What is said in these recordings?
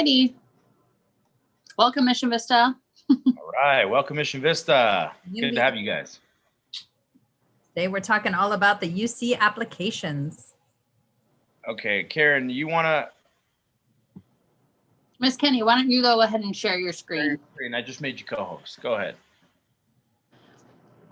righty. Welcome, Mission Vista. All right, welcome Mission Vista. Good to have you guys. Today we're talking all about the UC applications. Okay, Karen, you want to? Miss Kenny, why don't you go ahead and share your screen? I just made you co-host. Go ahead.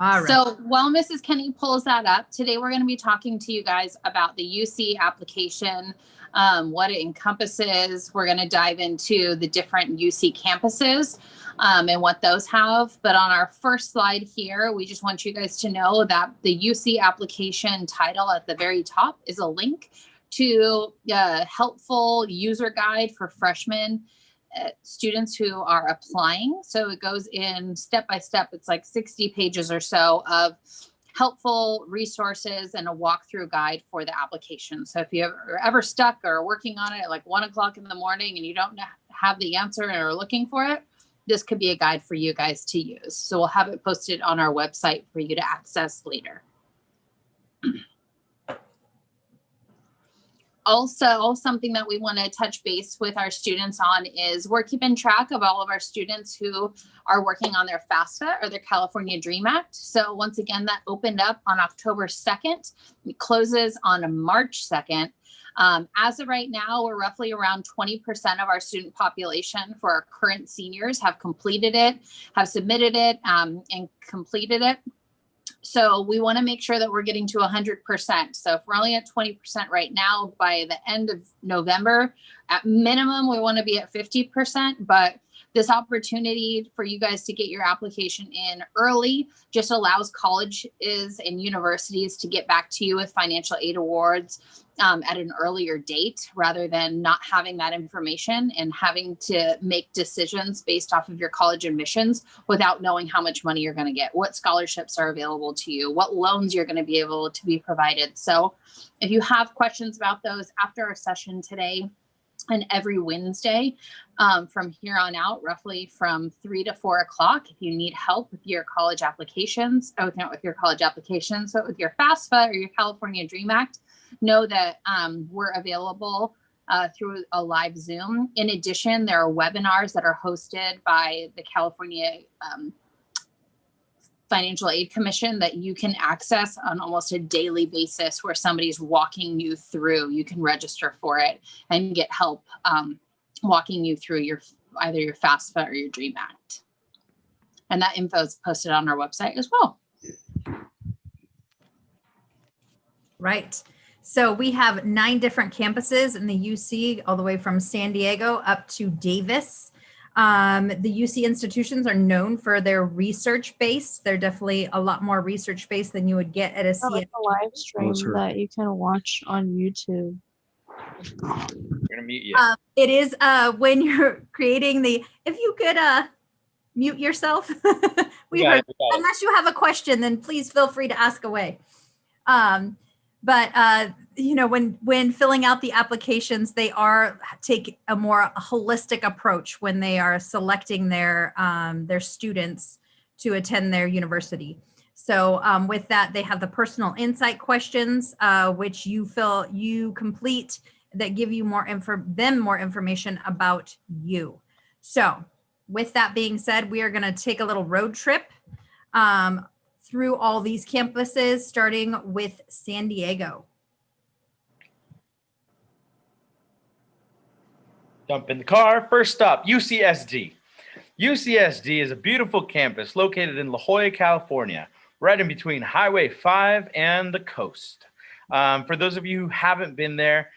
All right. So while Mrs. Kenny pulls that up, today we're going to be talking to you guys about the UC application, what it encompasses. We're going to dive into the different UC campuses and what those have. But on our first slide here, we just want you guys to know that the UC application title at the very top is a link to a helpful user guide for freshmen students who are applying. So it goes in step by step. It's like 60 pages or so of helpful resources and a walkthrough guide for the application. So if you're ever stuck or working on it at like 1 o'clock in the morning and you don't have the answer and are looking for it, this could be a guide for you guys to use. So we'll have it posted on our website for you to access later. Also, something that we want to touch base with our students on is we're keeping track of all of our students who are working on their FAFSA or their California Dream Act. So once again, that opened up on October 2nd. It closes on March 2nd. As of right now, we're roughly around 20% of our student population for our current seniors have completed it, have submitted it, and completed it. So we want to make sure that we're getting to 100%. So if we're only at 20% right now, by the end of November, at minimum, we want to be at 50%. But this opportunity for you guys to get your application in early just allows colleges and universities to get back to you with financial aid awards at an earlier date, rather than not having that information and having to make decisions based off of your college admissions without knowing how much money you're going to get, what scholarships are available to you, what loans you're going to be able to be provided. So if you have questions about those after our session today, and every Wednesday from here on out, roughly from 3 to 4 o'clock, if you need help with your college applications, not with your college applications, but with your FAFSA or your California Dream Act, know that we're available through a live Zoom. In addition, there are webinars that are hosted by the California Financial Aid Commission that you can access on almost a daily basis, where somebody's walking you through. You can register for it and get help walking you through either your FAFSA or your Dream Act. And that info is posted on our website as well. Right. So we have 9 different campuses in the UC, all the way from San Diego up to Davis. The UC institutions are known for their research base. They're definitely a lot more research based than you would get at a like a live stream that you can watch on YouTube. We're gonna mute you. It is when you're creating if you could mute yourself. Unless you have a question, then please feel free to ask away. But you know, when filling out the applications, they take a more holistic approach when they are selecting their students to attend their university. So with that, they have the personal insight questions, which you complete, that give you more information about you. So with that being said, we are going to take a little road trip through all these campuses, starting with San Diego. Jump in the car. First stop, UCSD. UCSD is a beautiful campus located in La Jolla, California, right in between Highway 5 and the coast. For those of you who haven't been there,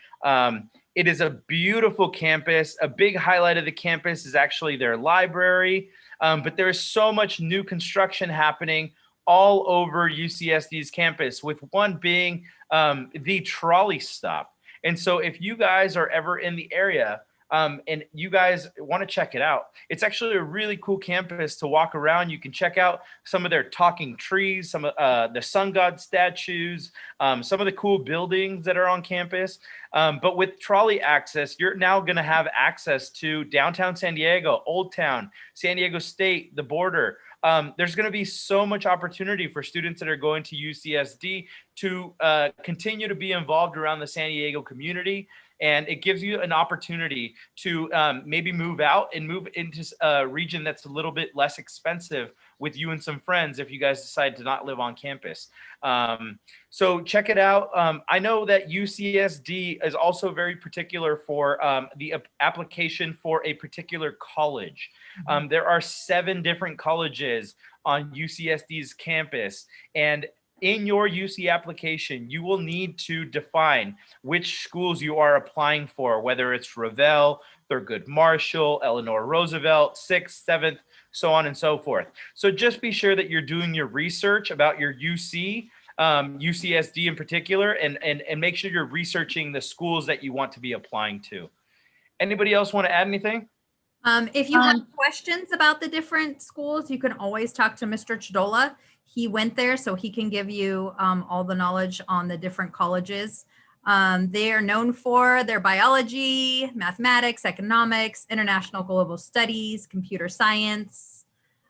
it is a beautiful campus. A big highlight of the campus is actually their library, but there is so much new construction happening all over UCSD's campus, with one being the trolley stop. And so if you guys are ever in the area and you guys want to check it out, it's actually a really cool campus to walk around. You can check out some of their talking trees, some of the sun god statues, some of the cool buildings that are on campus. But with trolley access, you're now going to have access to downtown San Diego, Old Town, San Diego State, the border. There's going to be so much opportunity for students that are going to UCSD to continue to be involved around the San Diego community and it gives you an opportunity to maybe move out and move into a region that's a little bit less expensive with you and some friends if you guys decide to not live on campus. So check it out. I know that UCSD is also very particular for the application for a particular college. There are 7 different colleges on UCSD's campus, and in your UC application, you will need to define which schools you are applying for, whether it's Revelle, Thurgood Marshall, Eleanor Roosevelt, 6th, 7th, so on and so forth. So just be sure that you're doing your research about your UC, UCSD in particular, and make sure you're researching the schools that you want to be applying to. Anybody else want to add anything? If you have questions about the different schools, you can always talk to Mr. Chidola. He went there, so he can give you all the knowledge on the different colleges. They are known for their biology, mathematics, economics, international global studies, computer science,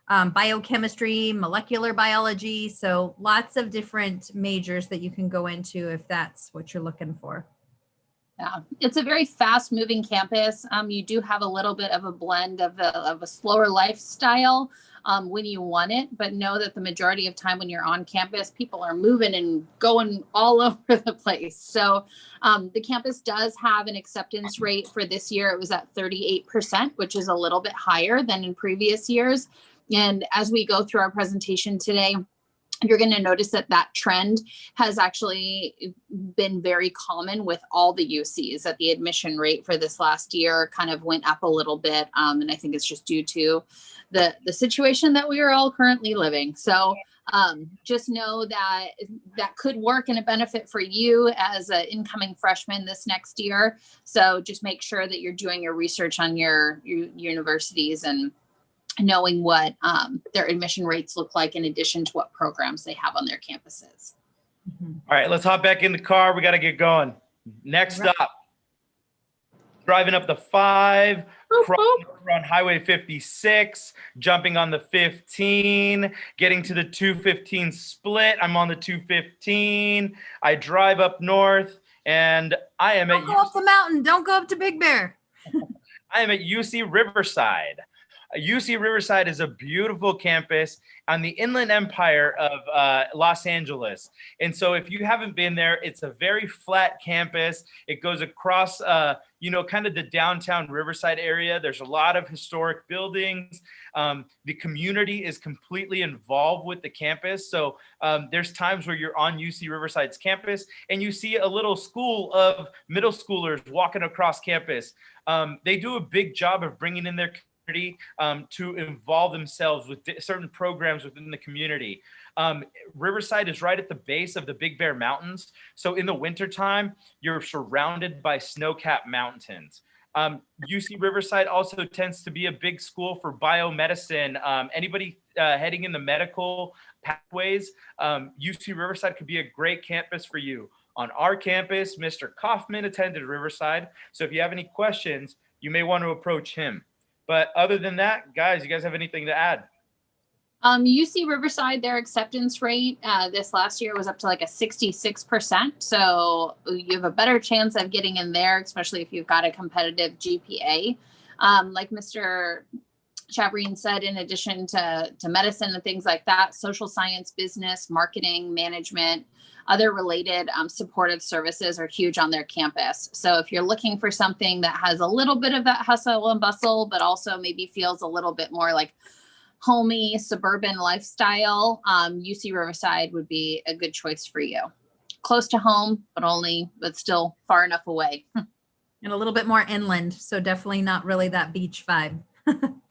biochemistry, molecular biology. So lots of different majors that you can go into if that's what you're looking for. Yeah, it's a very fast moving campus. You do have a little bit of a blend of a slower lifestyle when you want it, but know that the majority of time when you're on campus, people are moving and going all over the place. So the campus does have an acceptance rate for this year. It was at 38%, which is a little bit higher than in previous years. And as we go through our presentation today, you're going to notice that that trend has actually been very common with all the UCs, that the admission rate for this last year kind of went up a little bit. And I think it's just due to the situation that we are all currently living. So just know that that could work and a benefit for you as an incoming freshman this next year. So just make sure that you're doing your research on your universities and knowing what their admission rates look like in addition to what programs they have on their campuses. All right, let's hop back in the car. We got to get going. Next up, driving up the 5, crossing over on Highway 56, jumping on the 15, getting to the 215 split. I'm on the 215. I drive up north, and I am Don't go up the mountain. Don't go up to Big Bear. I am at UC Riverside. UC Riverside is a beautiful campus on the Inland Empire of Los Angeles. And so if you haven't been there, it's a very flat campus. It goes across, kind of the downtown Riverside area. There's a lot of historic buildings. The community is completely involved with the campus. So there's times where you're on UC Riverside's campus and you see a little school of middle schoolers walking across campus. They do a big job of bringing in their to involve themselves with certain programs within the community. Riverside is right at the base of the Big Bear Mountains. So in the wintertime, you're surrounded by snow-capped mountains. UC Riverside also tends to be a big school for biomedicine. Anybody heading in the medical pathways, UC Riverside could be a great campus for you. On our campus, Mr. Kaufman attended Riverside. So if you have any questions, you may want to approach him. But other than that, guys, you guys have anything to add? UC Riverside, their acceptance rate this last year was up to like a 66%. So you have a better chance of getting in there, especially if you've got a competitive GPA. Like Mr. Chabrine said, in addition to medicine and things like that, social science, business, marketing, management, other related supportive services are huge on their campus. So if you're looking for something that has a little bit of that hustle and bustle, but also maybe feels a little bit more like homey suburban lifestyle, UC Riverside would be a good choice for you. Close to home, but still far enough away. And a little bit more inland. So definitely not really that beach vibe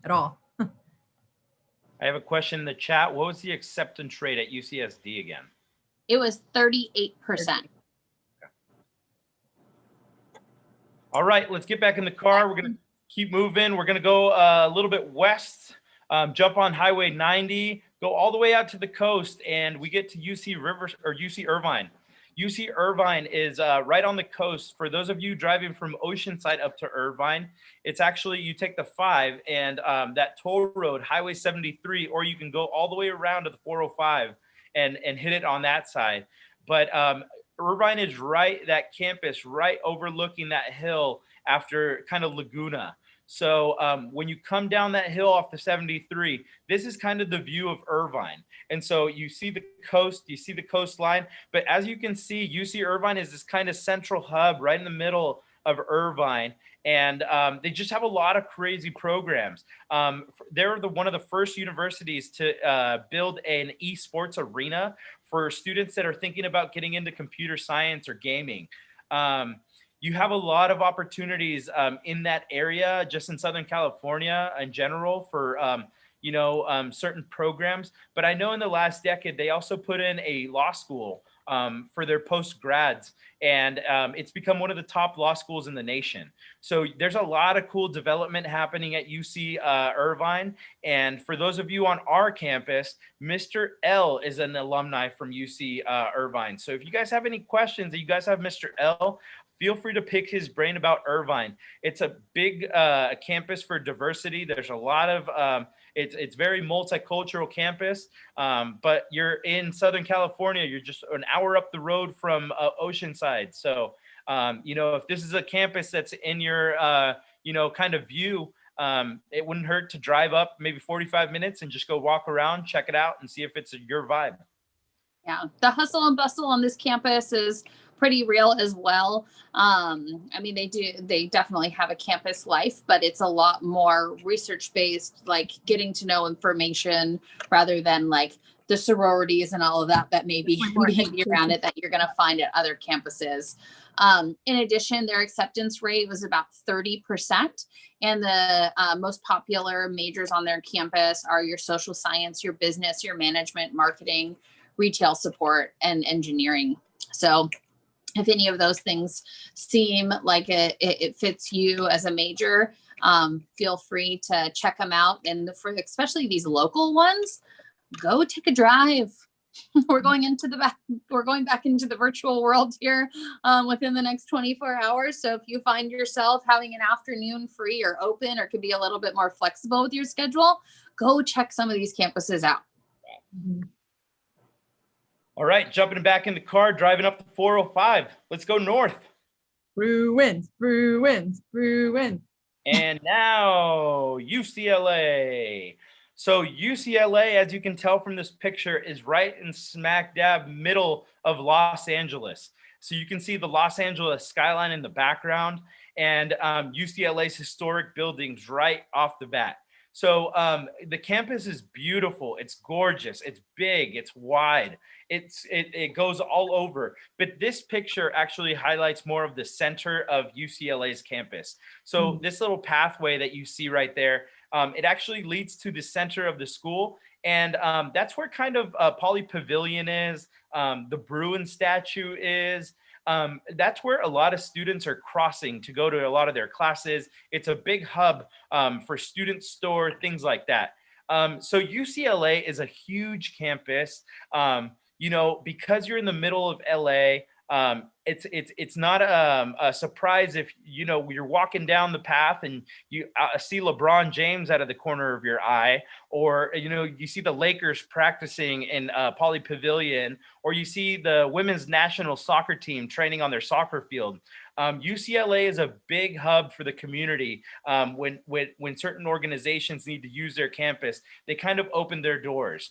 at all. I have a question in the chat. What was the acceptance rate at UCSD again? It was 38%. Okay. All right, let's get back in the car. We're going to keep moving. We're going to go a little bit west, jump on Highway 90, go all the way out to the coast, and we get to UC Irvine. UC Irvine is right on the coast. For those of you driving from Oceanside up to Irvine, it's actually, you take the 5 and that toll road, Highway 73, or you can go all the way around to the 405 and hit it on that side. But Irvine is right, that campus right overlooking that hill after kind of Laguna. So when you come down that hill off the 73, this is kind of the view of Irvine. And so you see the coast, you see the coastline, but as you can see, UC Irvine is this kind of central hub right in the middle of Irvine. And they just have a lot of crazy programs. They're one of the first universities to build an esports arena for students that are thinking about getting into computer science or gaming. You have a lot of opportunities in that area, just in Southern California in general for certain programs. But I know in the last decade, they also put in a law school for their post grads, and it's become one of the top law schools in the nation. So there's a lot of cool development happening at UC Irvine. And for those of you on our campus, Mr. L is an alumni from UC Irvine. So if you guys have any questions that you guys have Mr. L, feel free to pick his brain about Irvine. It's a big campus for diversity. There's a lot of, it's very multicultural campus, but you're in Southern California. You're just an hour up the road from Oceanside. So, if this is a campus that's in your, kind of view, it wouldn't hurt to drive up maybe 45 minutes and just go walk around, check it out, and see if it's your vibe. Yeah, the hustle and bustle on this campus is pretty real as well. They definitely have a campus life, but it's a lot more research based, like getting to know information rather than like the sororities and all of that maybe around it that you're going to find at other campuses. In addition, their acceptance rate was about 30%. And the most popular majors on their campus are your social science, your business, your management, marketing, retail support, and engineering. So if any of those things seem like it fits you as a major, feel free to check them out. And for especially these local ones, go take a drive. We're going back into the virtual world here within the next 24 hours. So if you find yourself having an afternoon free or open, or could be a little bit more flexible with your schedule, go check some of these campuses out. Mm-hmm. All right, jumping back in the car, driving up the 405. Let's go north. Bruins. And now UCLA. So UCLA, as you can tell from this picture, is right in smack dab middle of Los Angeles. So you can see the Los Angeles skyline in the background, and UCLA's historic buildings right off the bat. So the campus is beautiful. It's gorgeous. It's big. It's wide. It goes all over. But this picture actually highlights more of the center of UCLA's campus. So this little pathway that you see right there, it actually leads to the center of the school. And that's where kind of Poly Pavilion is. The Bruin statue is. That's where a lot of students are crossing to go to a lot of their classes. It's a big hub for student store, things like that. So UCLA is a huge campus. Because you're in the middle of LA, it's not a surprise if you're walking down the path and you see LeBron James out of the corner of your eye, or you see the Lakers practicing in Poly Pavilion, or you see the women's national soccer team training on their soccer field. UCLA is a big hub for the community. When certain organizations need to use their campus, they kind of open their doors.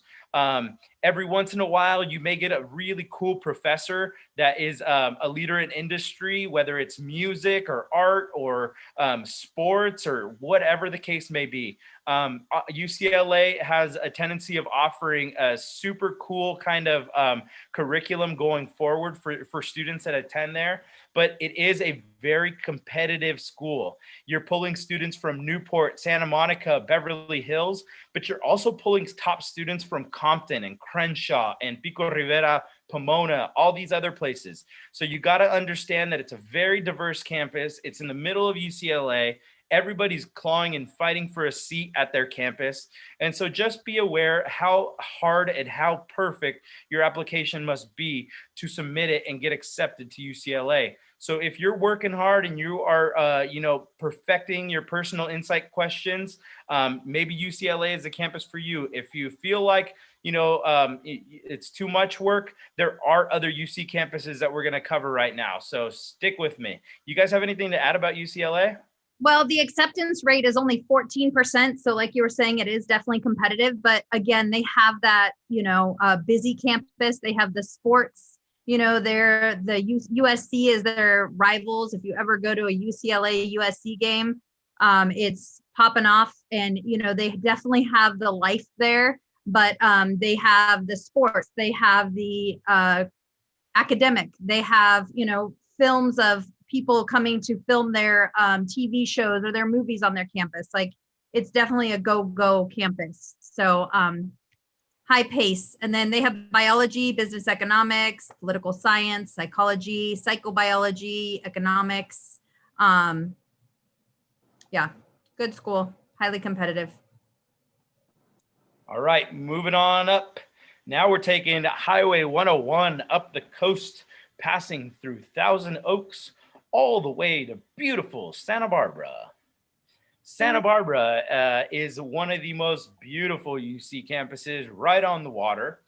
Every once in a while, you may get a really cool professor that is a leader in industry, whether it's music or art or sports or whatever the case may be. UCLA has a tendency of offering a super cool kind of curriculum going forward for students that attend there, but it is a very competitive school. You're pulling students from Newport, Santa Monica, Beverly Hills, but you're also pulling top students from Compton and Crenshaw and Pico Rivera, Pomona, all these other places. So you got to understand that it's a very diverse campus. It's in the middle of UCLA. Everybody's clawing and fighting for a seat at their campus. And so just be aware how hard and how perfect your application must be to submit it and get accepted to UCLA. So if you're working hard and you are, perfecting your personal insight questions, maybe UCLA is the campus for you. If you feel like, it's too much work, there are other UC campuses that we're going to cover right now. So stick with me. You guys have anything to add about UCLA? Well, the acceptance rate is only 14%. So like you were saying, it is definitely competitive. But again, they have that, busy campus. They have the sports, USC is their rivals. If you ever go to a UCLA USC game, it's popping off. And, they definitely have the life there. But they have the sports. They have the academic. They have, films of people coming to film their TV shows or their movies on their campus. Like, it's definitely a go campus. So high pace. And then they have biology, business economics, political science, psychology, psychobiology, economics. Yeah, good school, highly competitive. All right, moving on up. Now we're taking Highway 101 up the coast, passing through Thousand Oaks, all the way to beautiful Santa Barbara. Santa Barbara is one of the most beautiful UC campuses right on the water.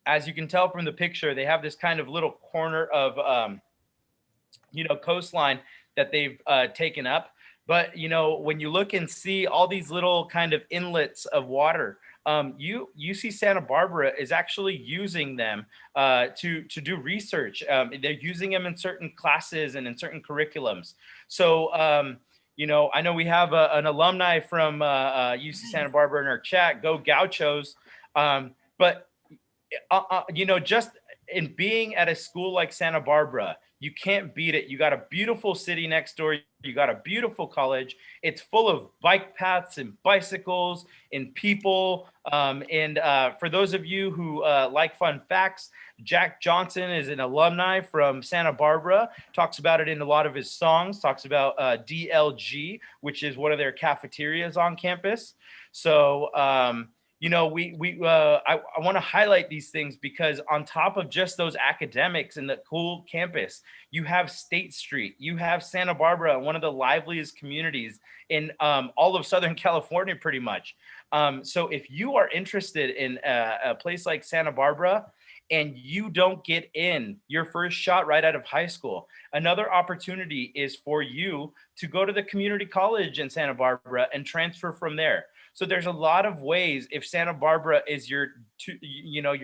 As you can tell from the picture, they have this kind of little corner of, coastline that they've taken up. But, when you look and see all these little kind of inlets of water, UC Santa Barbara is actually using them to do research. They're using them in certain classes and in certain curriculums. So, I know we have an alumni from UC Santa Barbara in our chat, Go Gauchos. But, just in being at a school like Santa Barbara, you can't beat it. You got a beautiful city next door. You got a beautiful college. It's full of bike paths and bicycles and people. And for those of you who like fun facts, Jack Johnson is an alumni from Santa Barbara, talks about it in a lot of his songs, talks about DLG, which is one of their cafeterias on campus. So, I want to highlight these things because on top of just those academics and the cool campus, you have State Street, you have Santa Barbara, one of the liveliest communities in all of Southern California, pretty much. So if you are interested in a place like Santa Barbara and you don't get in your first shot right out of high school, another opportunity is for you to go to the community college in Santa Barbara and transfer from there. So there's a lot of ways. If Santa Barbara is your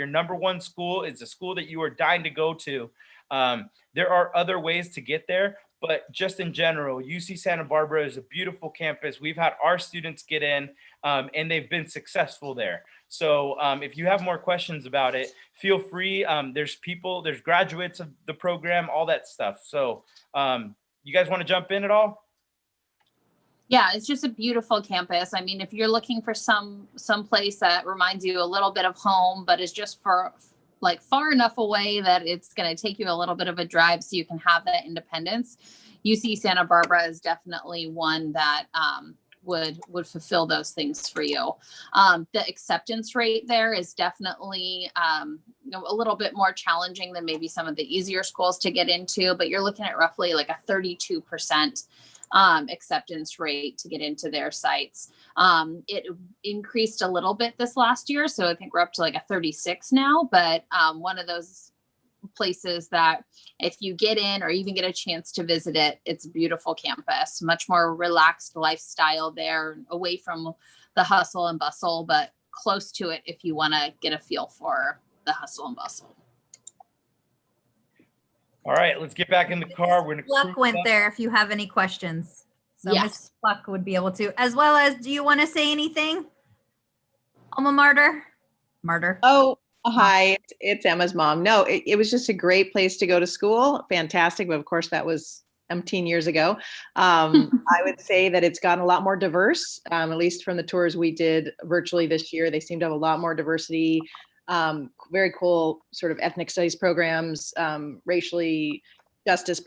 number one school, it's a school that you are dying to go to, there are other ways to get there. But just in general, UC Santa Barbara is a beautiful campus. We've had our students get in and they've been successful there. So if you have more questions about it, feel free. There's graduates of the program, all that stuff. So you guys want to jump in at all? Yeah, it's just a beautiful campus. I mean, if you're looking for some place that reminds you a little bit of home, but is just for like far enough away that it's going to take you a little bit of a drive so you can have that independence, UC Santa Barbara is definitely one that would fulfill those things for you. The acceptance rate there is definitely a little bit more challenging than maybe some of the easier schools to get into, but you're looking at roughly like a 32% acceptance rate to get into their sites. It increased a little bit this last year, so I think we're up to like a 36 now, but one of those places that if you get in or even get a chance to visit it, it's a beautiful campus, much more relaxed lifestyle there, away from the hustle and bustle, but close to it if you want to get a feel for the hustle and bustle. All right, let's get back in the car. We're gonna Pluck went there if you have any questions. So Yes. Ms. Pluck would be able to, as well as, do you want to say anything? Alma mater? Martyr. Oh, hi, it's Emma's mom. No, it was just a great place to go to school. Fantastic. But of course, that was umpteen years ago. I would say that it's gotten a lot more diverse, at least from the tours we did virtually this year. They seem to have a lot more diversity. Very cool sort of ethnic studies programs, racial justice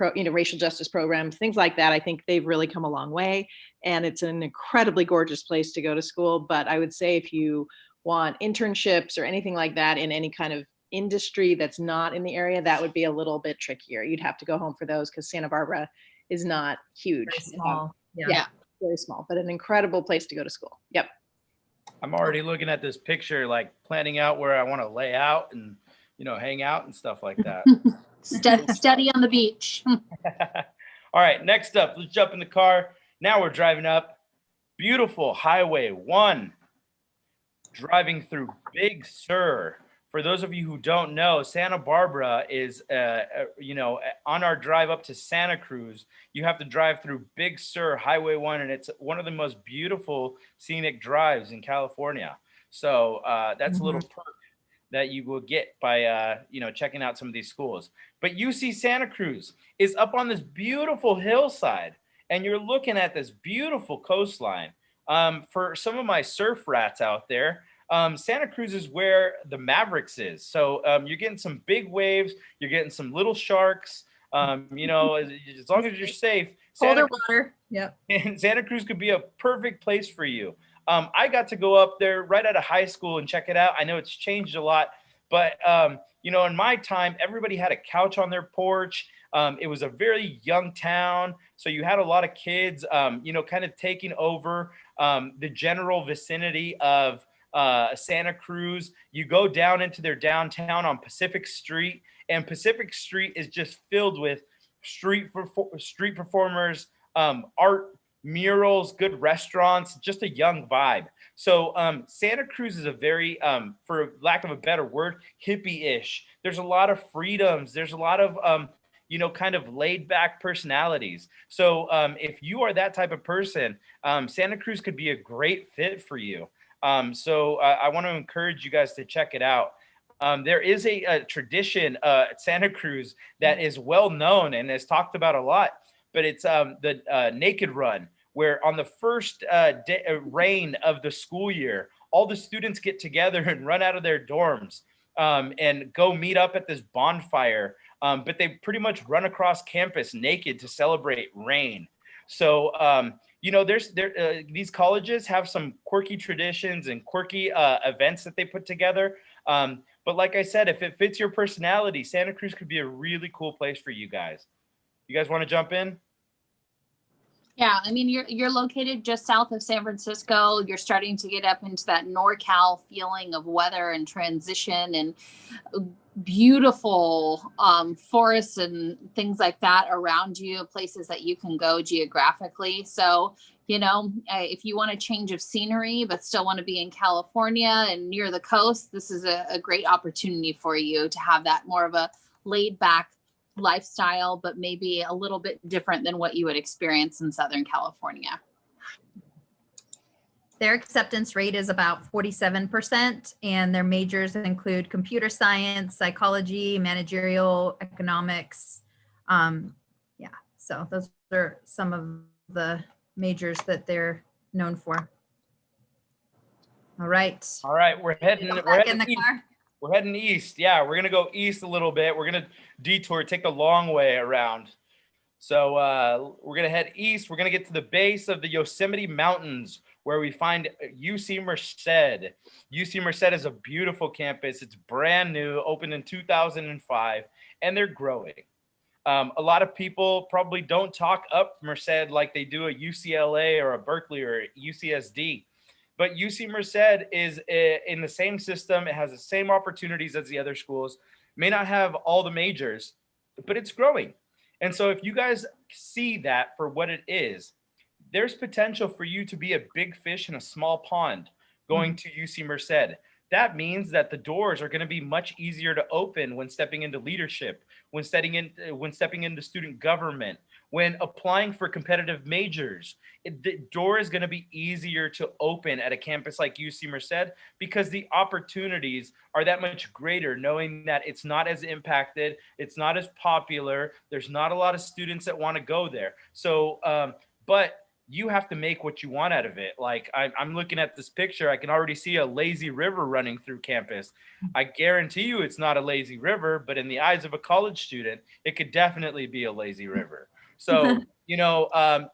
programs, things like that. I think they've really come a long way, and it's an incredibly gorgeous place to go to school. But I would say if you want internships or anything like that in any kind of industry that's not in the area, that would be a little bit trickier. You'd have to go home for those because Santa Barbara is not huge. Very small. Yeah, very small, but an incredible place to go to school. Yep. I'm already looking at this picture, like planning out where I want to lay out and, hang out and stuff like that. Study on the beach. All right, next up, let's jump in the car. Now we're driving up beautiful Highway 1, driving through Big Sur. For those of you who don't know, Santa Barbara is, on our drive up to Santa Cruz, you have to drive through Big Sur Highway 1, and it's one of the most beautiful scenic drives in California. So that's a little perk that you will get by, checking out some of these schools. But UC Santa Cruz is up on this beautiful hillside, and you're looking at this beautiful coastline. For some of my surf rats out there, Santa Cruz is where the Mavericks is. So you're getting some big waves, you're getting some little sharks. As long as you're safe, Colder water. Yep. And Santa Cruz could be a perfect place for you. I got to go up there right out of high school and check it out. I know it's changed a lot, but in my time, everybody had a couch on their porch. It was a very young town, so you had a lot of kids, kind of taking over the general vicinity of Santa Cruz. You go down into their downtown on Pacific Street, and Pacific Street is just filled with street performers, art, murals, good restaurants, just a young vibe. So Santa Cruz is a very, for lack of a better word, hippie-ish. There's a lot of freedoms. There's a lot of, kind of laid back personalities. So if you are that type of person, Santa Cruz could be a great fit for you. So I want to encourage you guys to check it out. There is a tradition at Santa Cruz that is well known and is talked about a lot, but it's the Naked Run, where on the first rain of the school year, all the students get together and run out of their dorms and go meet up at this bonfire. But they pretty much run across campus naked to celebrate rain. So, these colleges have some quirky traditions and quirky events that they put together. But like I said, if it fits your personality, Santa Cruz could be a really cool place for you guys. You guys want to jump in? Yeah, I mean, you're located just south of San Francisco. You're starting to get up into that NorCal feeling of weather and transition and beautiful forests and things like that around you, places that you can go geographically. So, if you want a change of scenery, but still want to be in California and near the coast, this is a great opportunity for you to have that more of a laid back lifestyle, but maybe a little bit different than what you would experience in Southern California. Their acceptance rate is about 47%, and their majors include computer science, psychology, managerial, economics. So those are some of the majors that they're known for. All right. We're heading in the car. We're heading east. Yeah, we're going to go east a little bit. We're going to detour, take the long way around. So we're going to head east. We're going to get to the base of the Yosemite Mountains, where we find UC Merced. UC Merced is a beautiful campus. It's brand new, opened in 2005, and they're growing. A lot of people probably don't talk up Merced like they do a UCLA or a Berkeley or a UCSD. But UC Merced is in the same system. It has the same opportunities as the other schools. May not have all the majors, but it's growing. And so if you guys see that for what it is, there's potential for you to be a big fish in a small pond going to UC Merced. That means that the doors are going to be much easier to open when stepping into leadership, when stepping into student government, when applying for competitive majors. The door is going to be easier to open at a campus like UC Merced because the opportunities are that much greater, knowing that it's not as impacted, it's not as popular, there's not a lot of students that want to go there. So, but you have to make what you want out of it. Like I'm looking at this picture, I can already see a lazy river running through campus. I guarantee you it's not a lazy river, but in the eyes of a college student, it could definitely be a lazy river. So,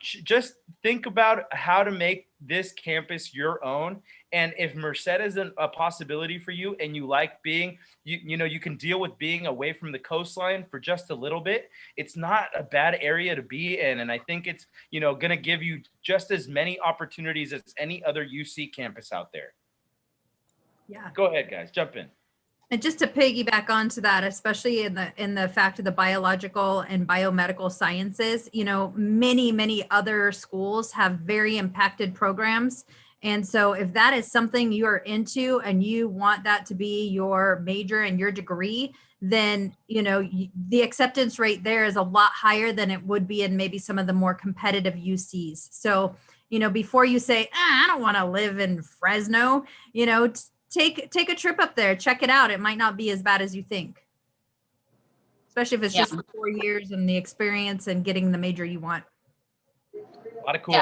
just think about how to make this campus your own And if Merced is a possibility for you and you like being, you can deal with being away from the coastline for just a little bit, it's not a bad area to be in. And I think it's, going to give you just as many opportunities as any other UC campus out there. Yeah. Go ahead, guys, jump in. And just to piggyback onto that, especially in the fact of the biological and biomedical sciences, many other schools have very impacted programs. And so if that is something you're into and you want that to be your major and your degree, then, the acceptance rate there is a lot higher than it would be in maybe some of the more competitive UCs. So, before you say, I don't want to live in Fresno, take a trip up there, check it out. It might not be as bad as you think, especially if it's just 4 years and the experience and getting the major you want. A lot of cool.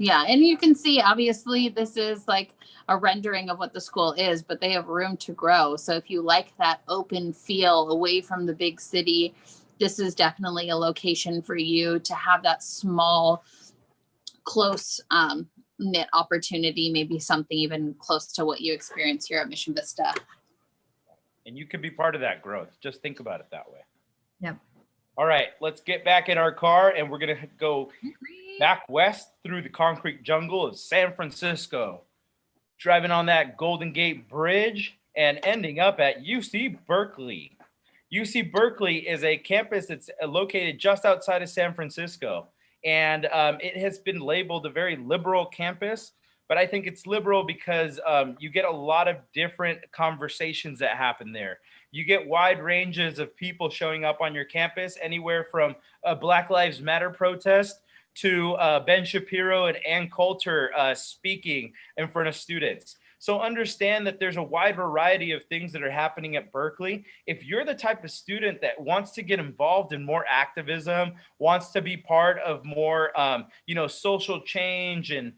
Yeah, and you can see, obviously, this is like a rendering of what the school is, but they have room to grow. So if you like that open feel away from the big city, this is definitely a location for you to have that small, close knit opportunity, maybe something even close to what you experience here at Mission Vista. And you can be part of that growth. Just think about it that way. Yep. All right, let's get back in our car and we're going to go back west through the concrete jungle of San Francisco, driving on that Golden Gate Bridge and ending up at UC Berkeley. UC Berkeley is a campus that's located just outside of San Francisco, and it has been labeled a very liberal campus, but I think it's liberal because you get a lot of different conversations that happen there. You get wide ranges of people showing up on your campus, anywhere from a Black Lives Matter protest to Ben Shapiro and Ann Coulter speaking in front of students. So understand that there's a wide variety of things that are happening at Berkeley. If you're the type of student that wants to get involved in more activism, wants to be part of more, social change and,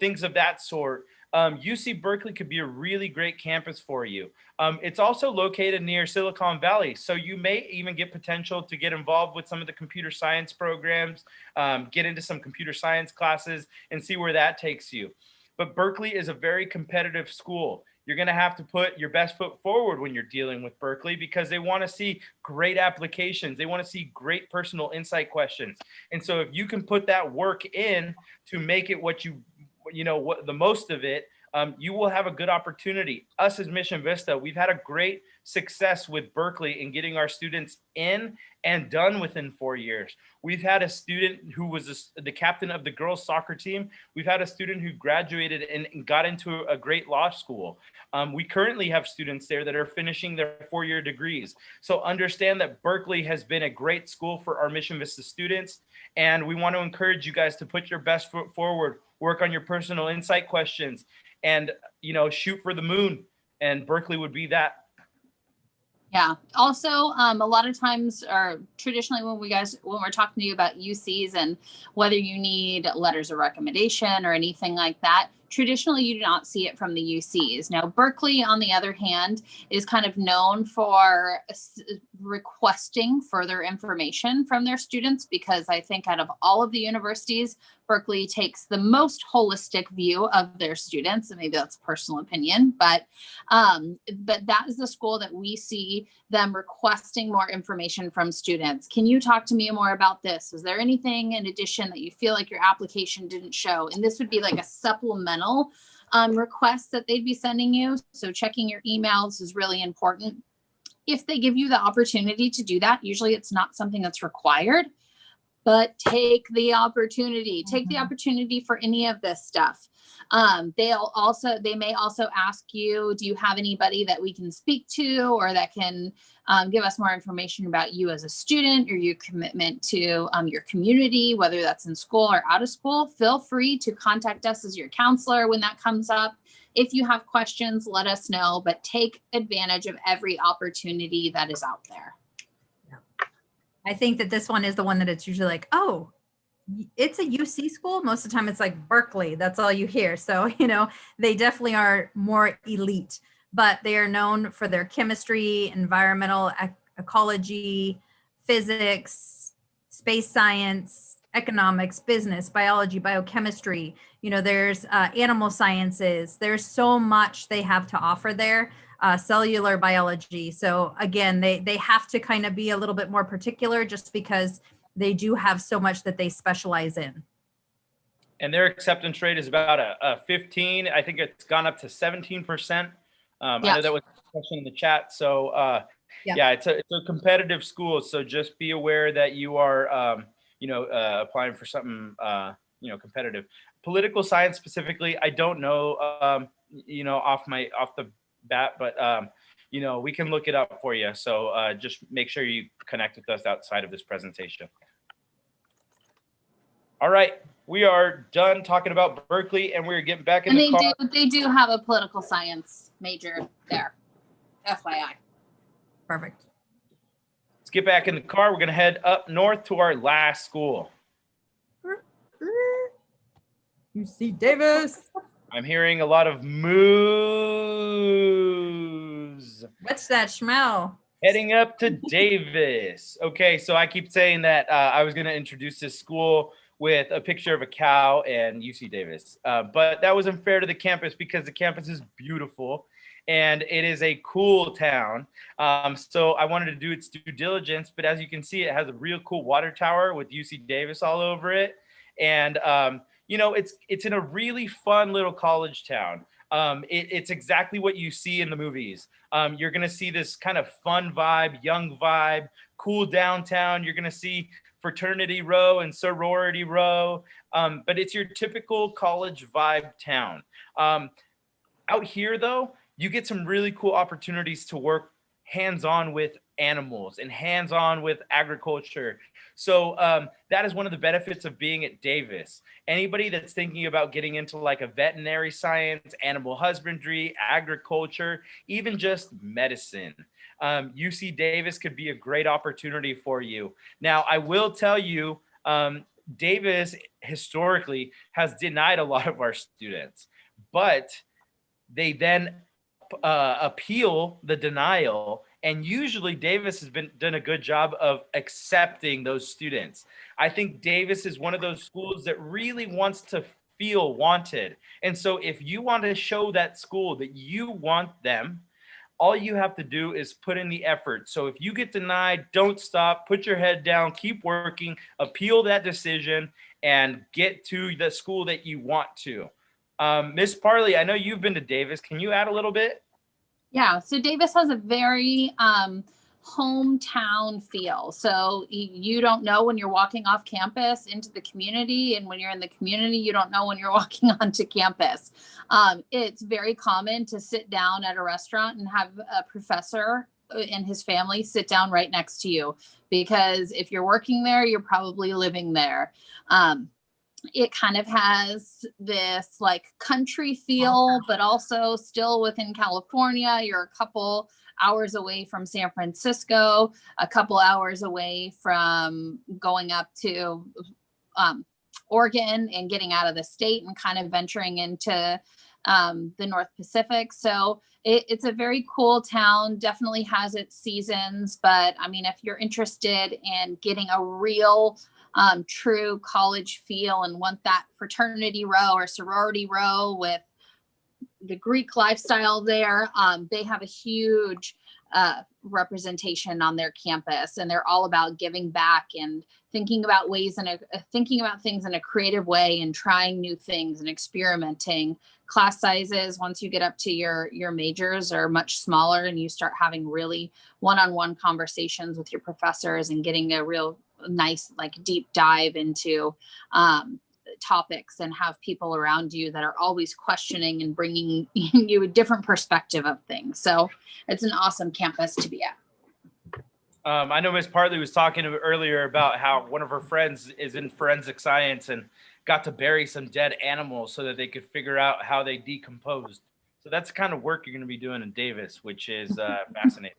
things of that sort, UC Berkeley could be a really great campus for you. It's also located near Silicon Valley, so you may even get potential to get involved with some of the computer science programs, get into some computer science classes and see where that takes you. But Berkeley is a very competitive school. You're going to have to put your best foot forward when you're dealing with Berkeley because they want to see great applications. They want to see great personal insight questions. And so if you can put that work in to make it what the most of it, you will have a good opportunity. Us as Mission Vista, we've had a great success with Berkeley in getting our students in and done within 4 years. We've had a student who was the captain of the girls soccer team. We've had a student who graduated and got into a great law school. We currently have students there that are finishing their 4-year degrees. So understand that Berkeley has been a great school for our Mission Vista students. And we want to encourage you guys to put your best foot forward, work on your personal insight questions, and shoot for the moon. And Berkeley would be that. Yeah. Also, a lot of times, or traditionally, when we're talking to you about UCs and whether you need letters of recommendation or anything like that, traditionally you do not see it from the UCs. Now, Berkeley, on the other hand, is kind of known for requesting further information from their students, because I think out of all of the universities, Berkeley takes the most holistic view of their students, and maybe that's a personal opinion, but that is the school that we see them requesting more information from students. Can you talk to me more about this? Is there anything in addition that you feel like your application didn't show? And this would be like a supplemental request that they'd be sending you. So checking your emails is really important. If they give you the opportunity to do that, usually it's not something that's required, but take the opportunity. Take the opportunity for any of this stuff. They may also ask you, do you have anybody that we can speak to or that can give us more information about you as a student or your commitment to your community, whether that's in school or out of school? Feel free to contact us as your counselor when that comes up. If you have questions, let us know, but take advantage of every opportunity that is out there. I think that this one is the one that it's usually like, oh, it's a UC school. Most of the time it's like Berkeley. That's all you hear. So, they definitely are more elite, but they are known for their chemistry, environmental ecology, physics, space science, economics, business, biology, biochemistry. You know, there's animal sciences. There's so much they have to offer there. Cellular biology. So again, they have to kind of be a little bit more particular just because they do have so much that they specialize in. And their acceptance rate is about a 15. I think it's gone up to 17%. I know that was a question in the chat. So yeah, it's a competitive school. So just be aware that you are, applying for something, competitive. Political science specifically, I don't know, off the bat, but we can look it up for you. So just make sure you connect with us outside of this presentation. All right, we are done talking about Berkeley, and we're getting back in the car. They do have a political science major there, FYI. Perfect. Let's get back in the car. We're going to head up north to our last school. UC Davis. I'm hearing a lot of moos. What's that smell? Heading up to Davis. Okay, so I keep saying that I was going to introduce this school with a picture of a cow and UC Davis. But that was unfair to the campus because the campus is beautiful and it is a cool town. So I wanted to do its due diligence, but as you can see, it has a real cool water tower with UC Davis all over it. And, it's in a really fun little college town. It's exactly what you see in the movies. You're going to see this kind of fun vibe, young vibe, cool downtown. You're going to see fraternity row and sorority row, but it's your typical college vibe town. Out here, though, you get some really cool opportunities to work hands-on with animals and hands-on with agriculture. So that is one of the benefits of being at Davis. Anybody that's thinking about getting into like a veterinary science, animal husbandry, agriculture, even just medicine, UC Davis could be a great opportunity for you. Now, I will tell you, Davis historically has denied a lot of our students, but they then appeal the denial. And usually Davis has done a good job of accepting those students. I think Davis is one of those schools that really wants to feel wanted. And so if you want to show that school that you want them, all you have to do is put in the effort. So if you get denied, don't stop, put your head down, keep working, appeal that decision, and get to the school that you want to. Ms. Parley, I know you've been to Davis. Can you add a little bit? Yeah, so Davis has a very hometown feel. So you don't know when you're walking off campus into the community, and when you're in the community, you don't know when you're walking onto campus. It's very common to sit down at a restaurant and have a professor and his family sit down right next to you, because if you're working there, you're probably living there. It kind of has this like country feel, but also still within California. You're a couple hours away from San Francisco, a couple hours away from going up to Oregon and getting out of the state and kind of venturing into the North Pacific. So it's a very cool town, definitely has its seasons. But I mean, if you're interested in getting a real true college feel and want that fraternity row or sorority row with the Greek lifestyle there, they have a huge representation on their campus, and they're all about giving back and thinking about things in a creative way and trying new things and experimenting. Class sizes, once you get up to your majors, are much smaller, and you start having really one-on-one conversations with your professors and getting a real nice like deep dive into topics, and have people around you that are always questioning and bringing you a different perspective of things. So it's an awesome campus to be at. I know Ms. Parley was talking earlier about how one of her friends is in forensic science and got to bury some dead animals so that they could figure out how they decomposed. So that's the kind of work you're going to be doing in Davis, which is fascinating.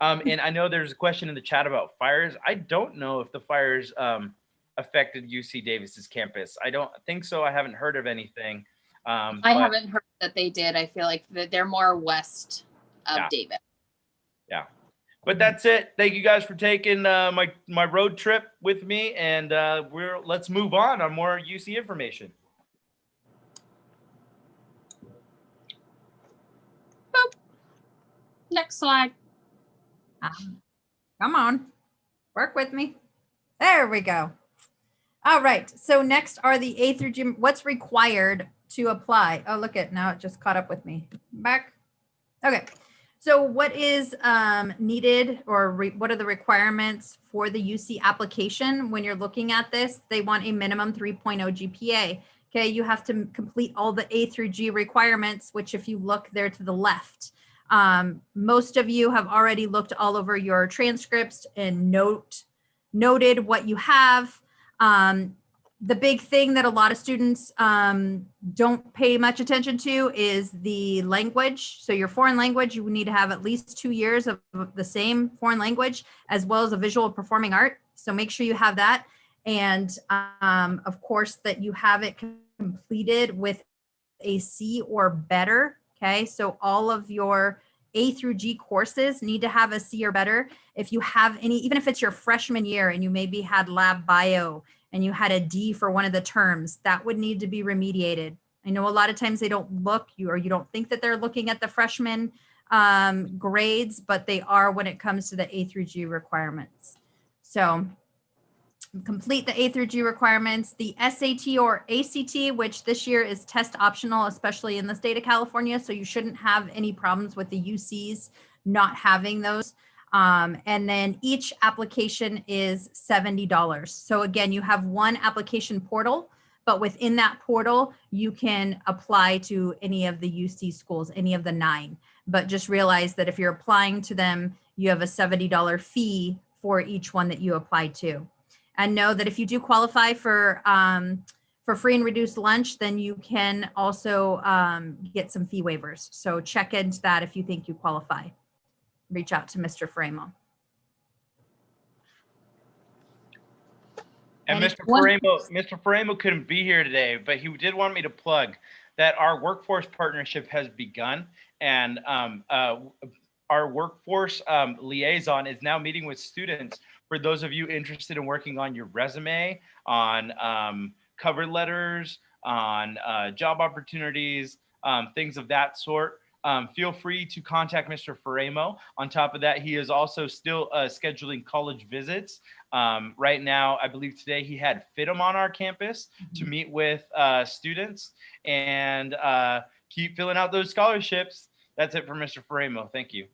And I know there's a question in the chat about fires. I don't know if the fires affected UC Davis's campus. I don't think so. I haven't heard of anything. I haven't heard that they did. I feel like that they're more west of Davis. Yeah. But that's it. Thank you guys for taking my road trip with me, and let's move on more UC information. Boop. Next slide. Come on, work with me. There we go. All right. So next are the A through G. What's required to apply? Oh, look at now it just caught up with me. Back. Okay. So what is needed, or what are the requirements for the UC application when you're looking at this? They want a minimum 3.0 GPA. Okay, you have to complete all the A through G requirements, which if you look there to the left, most of you have already looked all over your transcripts and noted what you have. The big thing that a lot of students don't pay much attention to is the language. So your foreign language, you need to have at least 2 years of the same foreign language, as well as a visual performing art. So make sure you have that. And of course, that you have it completed with a C or better. Okay, so all of your A through G courses need to have a C or better. If you have any, even if it's your freshman year and you maybe had lab bio and you had a D for one of the terms, that would need to be remediated. I know a lot of times they don't look, or you don't think that they're looking at the freshman grades, but they are when it comes to the A through G requirements. So complete the A through G requirements. The SAT or ACT, which this year is test optional, especially in the state of California, so you shouldn't have any problems with the UCs not having those. And then each application is $70. So again, you have one application portal, but within that portal, you can apply to any of the UC schools, any of the 9. But just realize that if you're applying to them, you have a $70 fee for each one that you apply to. And know that if you do qualify for free and reduced lunch, then you can also get some fee waivers. So check into that if you think you qualify. Reach out to Mr. Framo. And Mr. Framo couldn't be here today, but he did want me to plug that our workforce partnership has begun, and our workforce liaison is now meeting with students. For those of you interested in working on your resume, on cover letters, on job opportunities, things of that sort, feel free to contact Mr. Framo. On top of that, he is also still scheduling college visits. Right now, I believe today he had FITM on our campus to meet with students and keep filling out those scholarships. That's it for Mr. Framo. Thank you.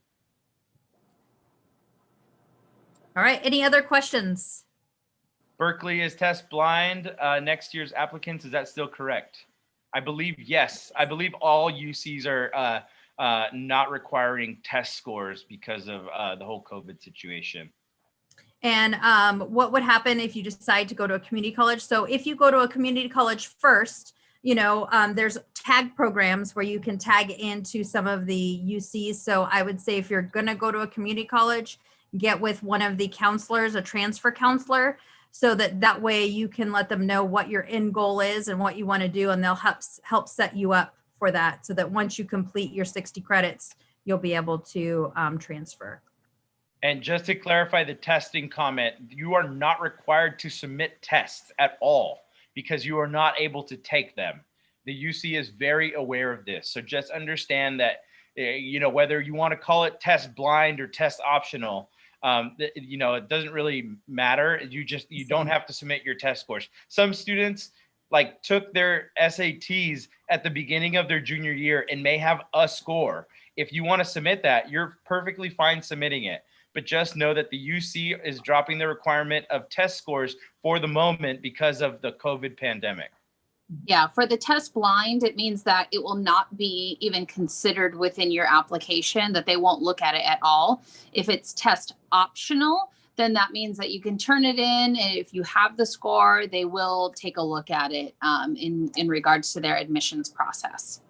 All right, any other questions? Berkeley is test blind next year's applicants. Is that still correct? I believe, yes. I believe all UCs are not requiring test scores because of the whole COVID situation. And what would happen if you decide to go to a community college? So if you go to a community college first, you know, there's tag programs where you can tag into some of the UCs. So I would say if you're gonna go to a community college, get with one of the counselors, a transfer counselor, so that way you can let them know what your end goal is and what you want to do, and they'll help set you up for that, so that once you complete your 60 credits, you'll be able to transfer. And just to clarify the testing comment, you are not required to submit tests at all because you are not able to take them. The UC is very aware of this. So just understand that, you know, whether you want to call it test blind or test optional, you know, it doesn't really matter. You don't have to submit your test scores. Some students like took their SATs at the beginning of their junior year and may have a score. If you want to submit that, you're perfectly fine submitting it. But just know that the UC is dropping the requirement of test scores for the moment because of the COVID pandemic. Yeah, for the test blind, it means that it will not be even considered within your application, that they won't look at it at all. If it's test optional, then that means that you can turn it in, and if you have the score, they will take a look at it in regards to their admissions process.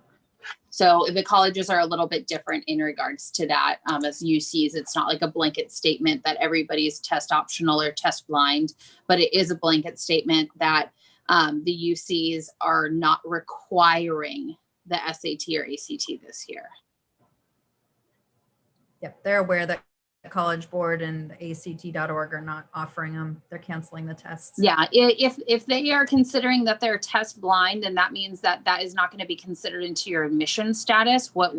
So the colleges are a little bit different in regards to that. As UCs, it's not like a blanket statement that everybody's test optional or test blind, but it is a blanket statement that the UCs are not requiring the SAT or ACT this year. Yep, they're aware that College Board and ACT.org are not offering them. They're canceling the tests. Yeah, if they are considering that they're test blind, then that means that that is not going to be considered into your admission status. What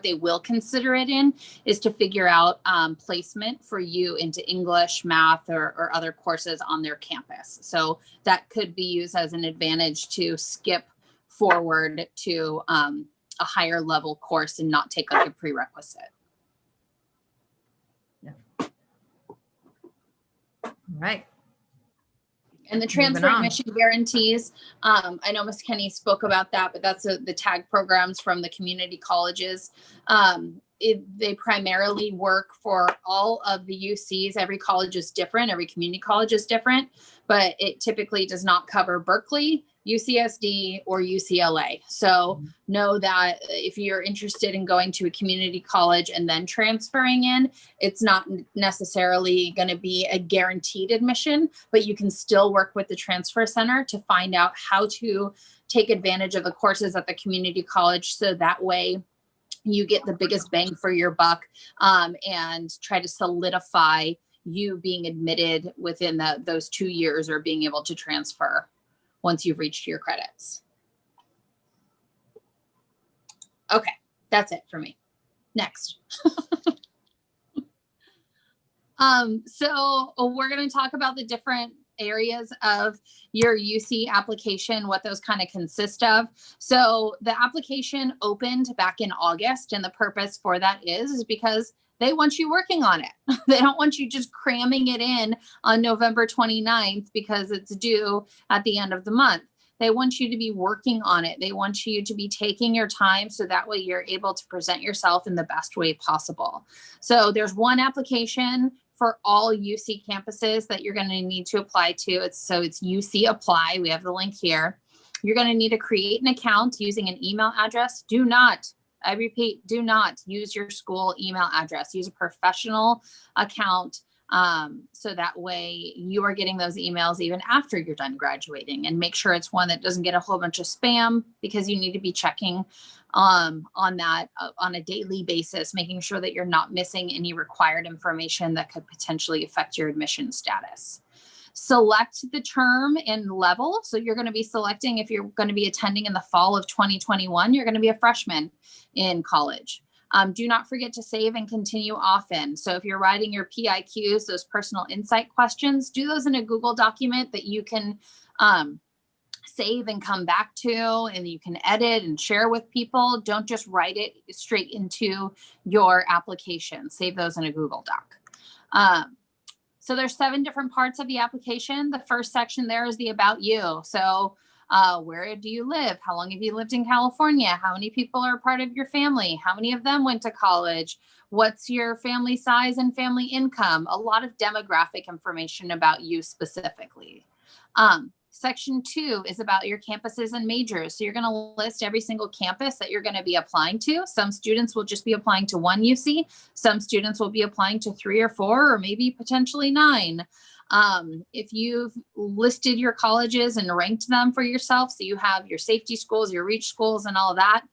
they will consider it in is to figure out placement for you into English, math, or other courses on their campus. So that could be used as an advantage to skip forward to a higher level course and not take like a prerequisite. Right. And the transfer admission guarantees, I know Ms. Kenny spoke about that, but that's the TAG programs from the community colleges. They primarily work for all of the UCs. Every college is different. Every community college is different, but it typically does not cover Berkeley, UCSD, or UCLA. So know that if you're interested in going to a community college and then transferring in, it's not necessarily going to be a guaranteed admission, but you can still work with the transfer center to find out how to take advantage of the courses at the community college. So that way you get the biggest bang for your buck, and try to solidify you being admitted within those 2 years or being able to transfer once you've reached your credits. Okay, that's it for me. Next. So we're going to talk about the different areas of your UC application, what those kind of consist of. So the application opened back in August, and the purpose for that is because they want you working on it. They don't want you just cramming it in on November 29th because it's due at the end of the month. They want you to be working on it. They want you to be taking your time so that way you're able to present yourself in the best way possible. So there's one application for all UC campuses that you're going to need to apply to. It's UC Apply. We have the link here. You're going to need to create an account using an email address. I repeat, do not use your school email address. Use a professional account, so that way you are getting those emails even after you're done graduating, and make sure it's one that doesn't get a whole bunch of spam, because you need to be checking on that on a daily basis, making sure that you're not missing any required information that could potentially affect your admission status. Select the term and level. So you're going to be selecting, if you're going to be attending in the fall of 2021, you're going to be a freshman in college. Do not forget to save and continue often. So if you're writing your PIQs, those personal insight questions, do those in a Google document that you can save and come back to, and you can edit and share with people. Don't just write it straight into your application. Save those in a Google Doc. So there's 7 different parts of the application. The first section there is the about you. So where do you live? How long have you lived in California? How many people are part of your family? How many of them went to college? What's your family size and family income? A lot of demographic information about you specifically. Section 2 is about your campuses and majors. So you're going to list every single campus that you're going to be applying to. Some students will just be applying to one UC. Some students will be applying to 3 or 4, or maybe potentially 9. If you've listed your colleges and ranked them for yourself, so you have your safety schools, your reach schools, and all that,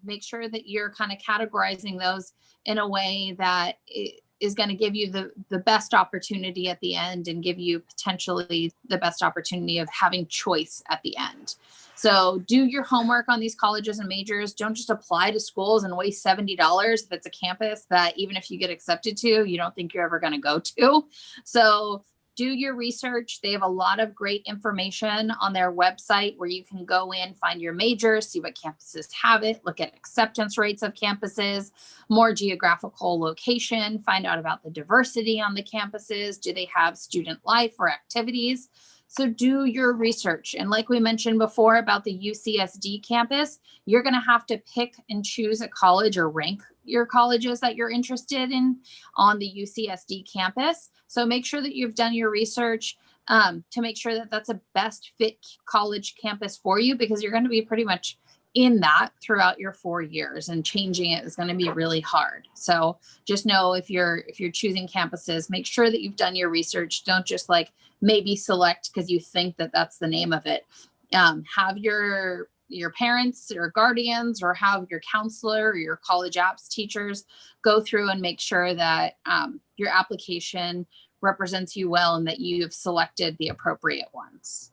make sure that you're kind of categorizing those in a way that is going to give you the best opportunity at the end, and give you potentially the best opportunity of having choice at the end. So do your homework on these colleges and majors. Don't just apply to schools and waste $70 if it's a campus that even if you get accepted to, you don't think you're ever going to go to. So do your research. They have a lot of great information on their website where you can go in, find your major, see what campuses have it, look at acceptance rates of campuses, more geographical location, find out about the diversity on the campuses. Do they have student life or activities? So do your research. And like we mentioned before about the UCSD campus, you're going to have to pick and choose a college or rank your colleges that you're interested in on the UCSD campus. So make sure that you've done your research to make sure that that's a best fit college campus for you, because you're going to be pretty much in that throughout your 4 years, and changing it is going to be really hard. So just know if you're choosing campuses, make sure that you've done your research. Don't just like maybe select because you think that that's the name of it. Have your your parents or guardians, or have your counselor or your college apps teachers go through and make sure that your application represents you well and that you've selected the appropriate ones.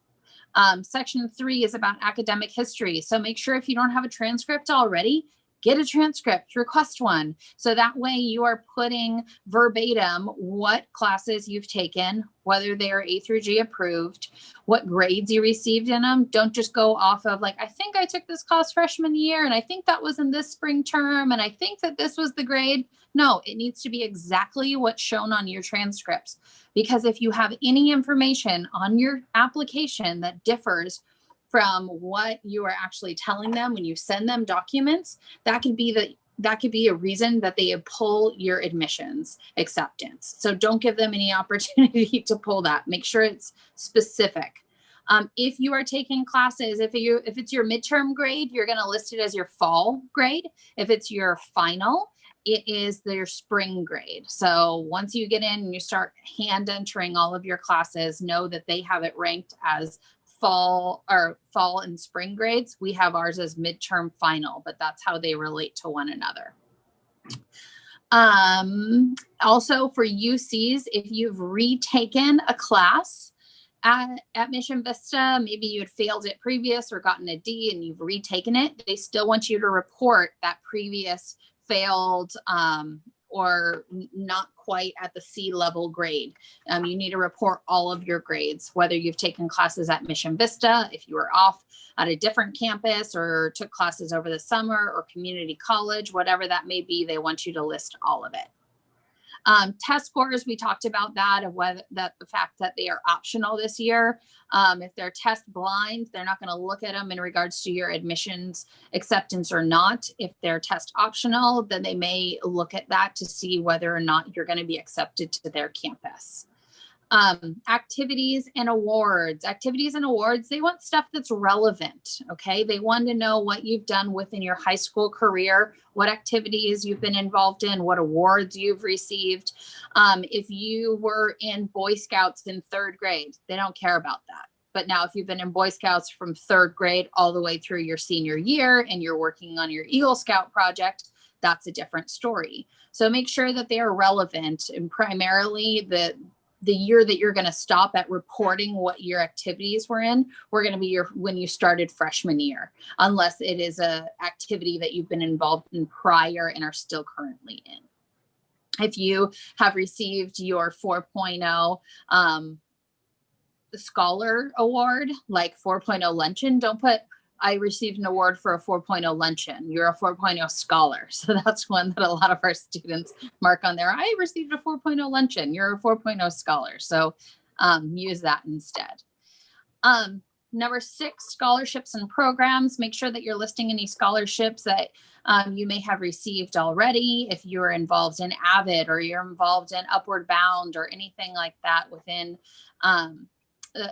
Section 3 is about academic history. So make sure if you don't have a transcript already, get a transcript, request one. So that way you are putting verbatim what classes you've taken, whether they are A through G approved, what grades you received in them. Don't just go off of like, I think I took this class freshman year and I think that was in this spring term and I think that this was the grade. No, it needs to be exactly what's shown on your transcripts. Because if you have any information on your application that differs from what you are actually telling them when you send them documents, that could be a reason that they pull your admissions acceptance. So don't give them any opportunity to pull that. Make sure it's specific. If you are taking classes, if it's your midterm grade, you're going to list it as your fall grade. If it's your final, it is their spring grade. So once you get in and you start hand entering all of your classes, know that they have it ranked as fall and spring grades. We have ours as midterm final, but that's how they relate to one another. Also for UCs, if you've retaken a class at Mission Vista, maybe you had failed it previous or gotten a D and you've retaken it, they still want you to report that previous failed or not quite at the C level grade. You need to report all of your grades, whether you've taken classes at Mission Vista, if you were off at a different campus or took classes over the summer or community college, whatever that may be, they want you to list all of it. Test scores, we talked about that, of whether that the fact that they are optional this year. If they're test blind, they're not going to look at them in regards to your admissions acceptance or not. If they're test optional, then they may look at that to see whether or not you're going to be accepted to their campus. Activities and awards. Activities and awards, they want stuff that's relevant, okay? They want to know what you've done within your high school career, what activities you've been involved in, what awards you've received. If you were in Boy Scouts in 3rd grade, they don't care about that. But now if you've been in Boy Scouts from 3rd grade all the way through your senior year and you're working on your Eagle Scout project, that's a different story. So make sure that they are relevant, and primarily the year that you're going to stop at reporting what your activities were in, we're going to be when you started freshman year, unless it is a activity that you've been involved in prior and are still currently in. If you have received your 4.0 scholar award, like 4.0 luncheon, don't put, I received an award for a 4.0 luncheon. You're a 4.0 scholar. So that's one that a lot of our students mark on there. I received a 4.0 luncheon. You're a 4.0 scholar. So use that instead. Number 6, scholarships and programs. Make sure that you're listing any scholarships that you may have received already. If you're involved in AVID or you're involved in Upward Bound or anything like that within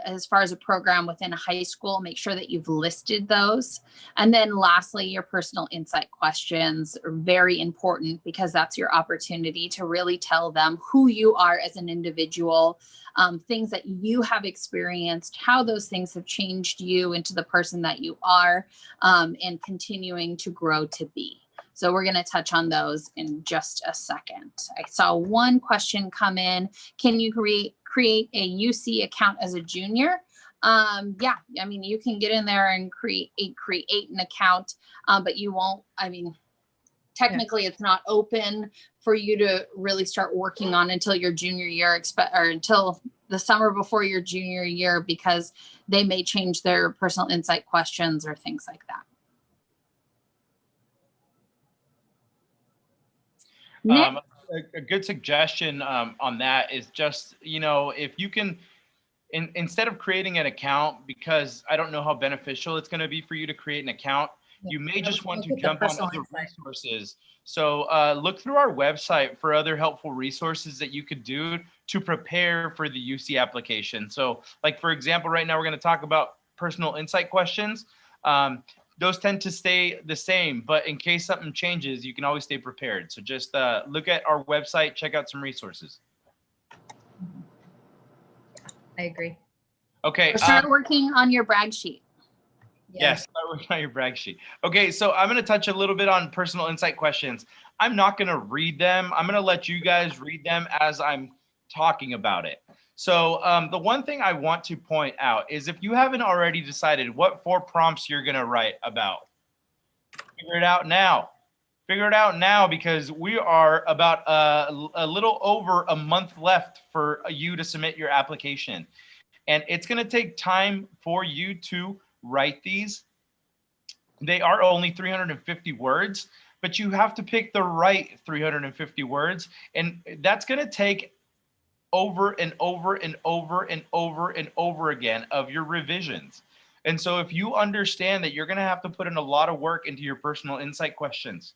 as far as a program within a high school, make sure that you've listed those. And then lastly, your personal insight questions are very important, because that's your opportunity to really tell them who you are as an individual, things that you have experienced, how those things have changed you into the person that you are, and continuing to grow to be. So we're going to touch on those in just a second. I saw one question come in. Can you create a UC account as a junior? Yeah, I mean, you can get in there and create an account, but you won't, I mean, technically it's not open for you to really start working on until your junior year, or until the summer before your junior year, because they may change their personal insight questions or things like that. A good suggestion on that is just, if you can, instead of creating an account, because I don't know how beneficial it's going to be for you to create an account, you may just want to jump on other resources. So look through our website for other helpful resources that you could do to prepare for the UC application. So like, for example, right now we're going to talk about personal insight questions. Those tend to stay the same, but in case something changes, you can always stay prepared. So just look at our website, check out some resources. I agree. Okay. Start working on your brag sheet. Yes, working on your brag sheet. Okay, so I'm going to touch a little bit on personal insight questions. I'm not going to read them. I'm going to let you guys read them as I'm talking about it. So the one thing I want to point out is if you haven't already decided what 4 prompts you're going to write about, figure it out now. Figure it out now, because we are about a little over a month left for you to submit your application. And it's going to take time for you to write these. They are only 350 words, but you have to pick the right 350 words. And that's going to take over and over and over and over and over again of your revisions. And so if you understand that you're going to have to put in a lot of work into your personal insight questions,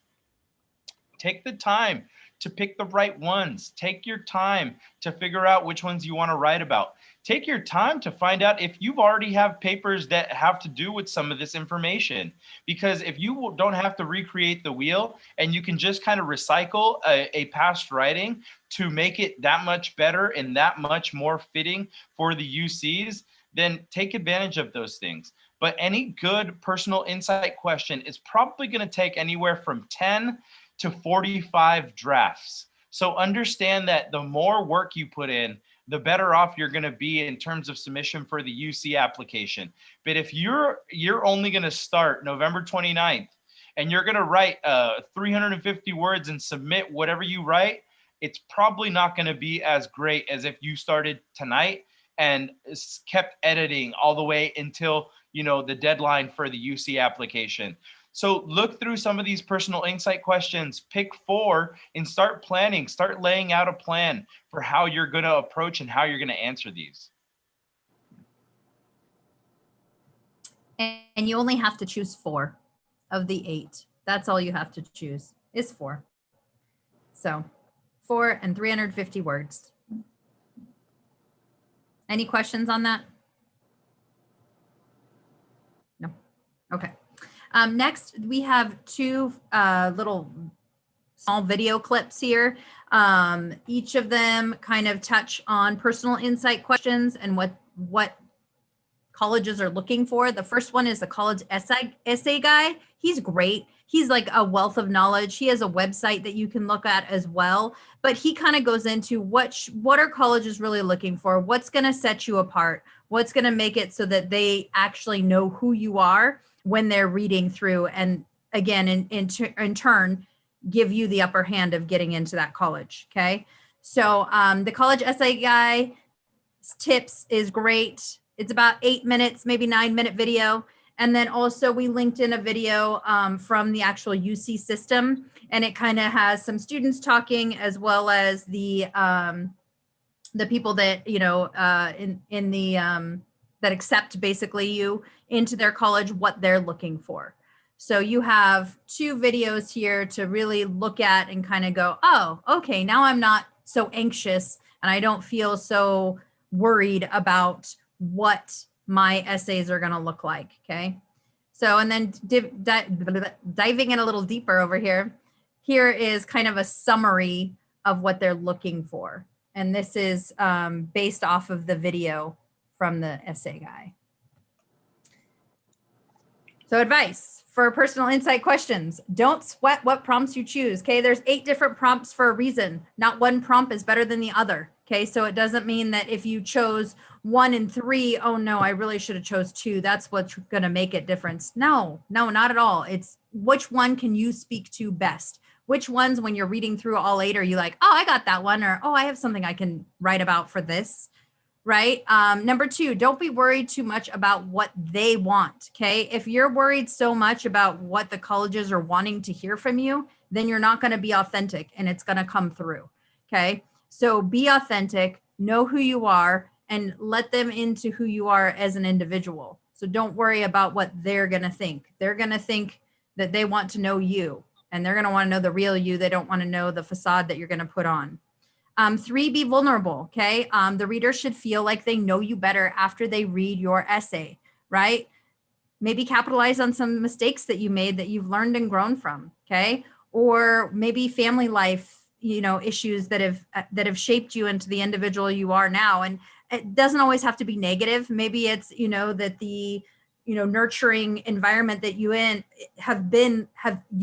take the time to pick the right ones. Take your time to figure out which ones you want to write about. Take your time to find out if you already have papers that have to do with some of this information. Because if you don't have to recreate the wheel and you can just kind of recycle a past writing to make it that much better and that much more fitting for the UCs, then take advantage of those things. But any good personal insight question is probably going to take anywhere from 10 to 45 drafts. So understand that the more work you put in, the better off you're going to be in terms of submission for the UC application. But if you're only going to start November 29th and you're going to write 350 words and submit whatever you write, it's probably not going to be as great as if you started tonight and kept editing all the way until, you know, the deadline for the UC application. So look through some of these personal insight questions, pick 4 and start planning, start laying out a plan for how you're going to approach and how you're going to answer these. And you only have to choose 4 of the 8. That's all you have to choose is 4. So 4 and 350 words. Any questions on that? No. Okay. Next, we have 2 little small video clips here. Each of them kind of touch on personal insight questions and what colleges are looking for. The first one is the college essay guy. He's great. He's like a wealth of knowledge. He has a website that you can look at as well, but he kind of goes into what are colleges really looking for? What's going to set you apart? What's going to make it so that they actually know who you are when they're reading through, and again, in turn, give you the upper hand of getting into that college, okay? So the college essay guy tips is great. It's about 8 minutes, maybe 9-minute video. And then also we linked in a video from the actual UC system, and it kind of has some students talking as well as the people that, you know, in the, that accept basically you into their college, what they're looking for. So you have 2 videos here to really look at and kind of go, oh, okay, now I'm not so anxious and I don't feel so worried about what my essays are going to look like. Okay. So, and then diving in a little deeper over here, here is kind of a summary of what they're looking for. And this is based off of the video from the essay guy. So advice for personal insight questions: don't sweat what prompts you choose. Okay, there's 8 different prompts for a reason. Not one prompt is better than the other. Okay, so it doesn't mean that if you chose 1 and 3, oh no, I really should have chose 2. That's what's going to make it difference. No, not at all. It's which one can you speak to best? Which ones, when you're reading through all 8, are you like, oh, I got that one, or oh, I have something I can write about for this. Right. Number 2, don't be worried too much about what they want. Okay. If you're worried so much about what the colleges are wanting to hear from you, then you're not going to be authentic and it's going to come through. Okay. So be authentic, know who you are, and let them into who you are as an individual. So don't worry about what they're going to think. They're going to think that they want to know you, and they're going to want to know the real you. They don't want to know the facade that you're going to put on. 3, be vulnerable. Okay. The reader should feel like they know you better after they read your essay, right? Maybe capitalize on some mistakes that you made that you've learned and grown from. Okay. Or maybe family life, you know, issues that have shaped you into the individual you are now. And it doesn't always have to be negative. Maybe it's, you know, that the nurturing environment that you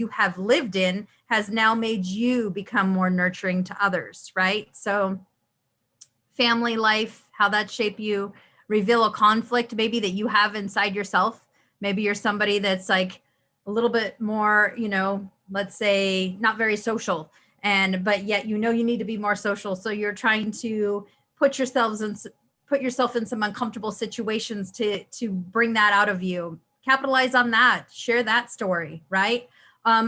have lived in has now made you become more nurturing to others, right? So family life, how that shape you, reveal a conflict maybe that you have inside yourself. Maybe you're somebody that's like a little bit more, let's say not very social, but yet you need to be more social. So you're trying to put yourself in some uncomfortable situations to bring that out of you. Capitalize on that, share that story, right?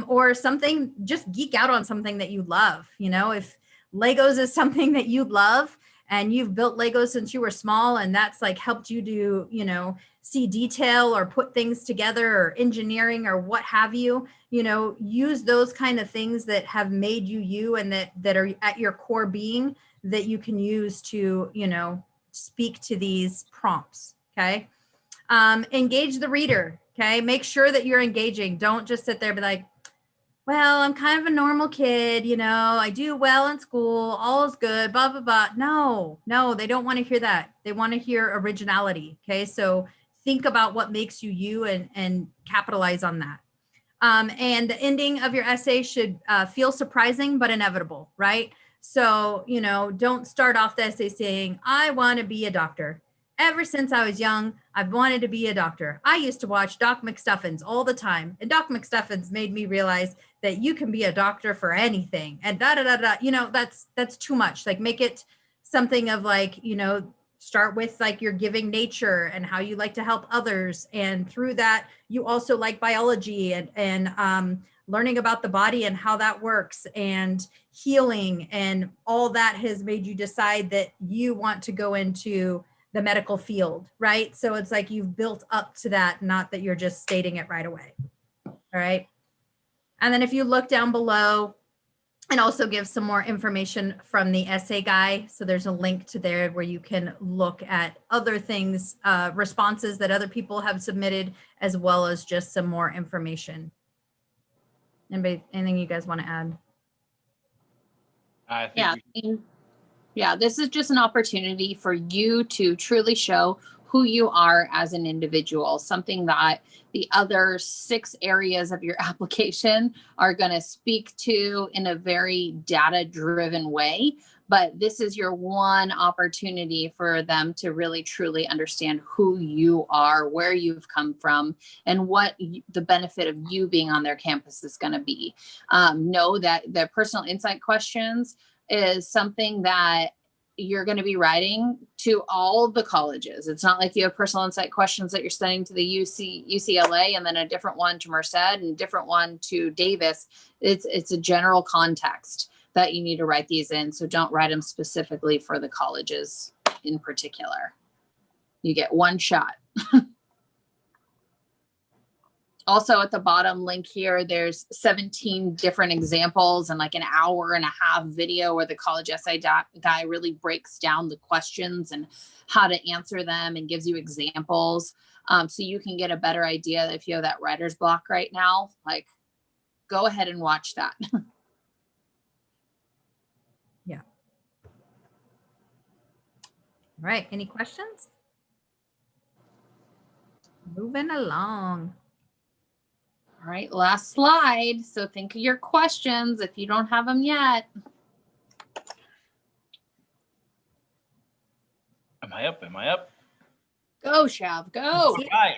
Or something, just geek out on something that you love. If Legos is something that you love and you've built Legos since you were small, and that's like helped you to, see detail or put things together, or engineering or what have you, use those kind of things that have made you and that are at your core being, that you can use to, speak to these prompts. Okay. Engage the reader. Okay. Make sure that you're engaging. Don't just sit there and be like, well, I'm kind of a normal kid, I do well in school, all is good, blah, blah, blah. No, they don't want to hear that. They want to hear originality. Okay. So think about what makes you you, and capitalize on that. And the ending of your essay should feel surprising, but inevitable, right? So, don't start off the essay saying, I want to be a doctor. Ever since I was young, I've wanted to be a doctor. I used to watch Doc McStuffins all the time. And Doc McStuffins made me realize that you can be a doctor for anything. And that's too much. Like, make it something of like, start with like your giving nature and how you like to help others. And through that, you also like biology and learning about the body and how that works, and healing, and all that has made you decide that you want to go into the medical field, right? So it's like you've built up to that, not that you're just stating it right away. All right. And then if you look down below, and also give some more information from the essay guy. So there's a link to there where you can look at other things, responses that other people have submitted, as well as just some more information. Anybody, anything you guys want to add? I think Yeah, this is just an opportunity for you to truly show who you are as an individual, something that the other 6 areas of your application are going to speak to in a very data-driven way. But this is your one opportunity for them to really, truly understand who you are, where you've come from, and what the benefit of you being on their campus is going to be. Know that the personal insight questions is something that you're going to be writing to all the colleges. It's not like you have personal insight questions that you're sending to the UCLA and then a different one to Merced and a different one to Davis. It's a general context that you need to write these in. So don't write them specifically for the colleges in particular. You get one shot. Also at the bottom link here, there's 17 different examples and like an hour-and-a-half video where the college essay guy really breaks down the questions and how to answer them and gives you examples. So you can get a better idea if you have that writer's block right now, like go ahead and watch that. Yeah. All right. Any questions? Moving along. All right, last slide. So think of your questions if you don't have them yet. Am I up? Go, Shav, go. All right.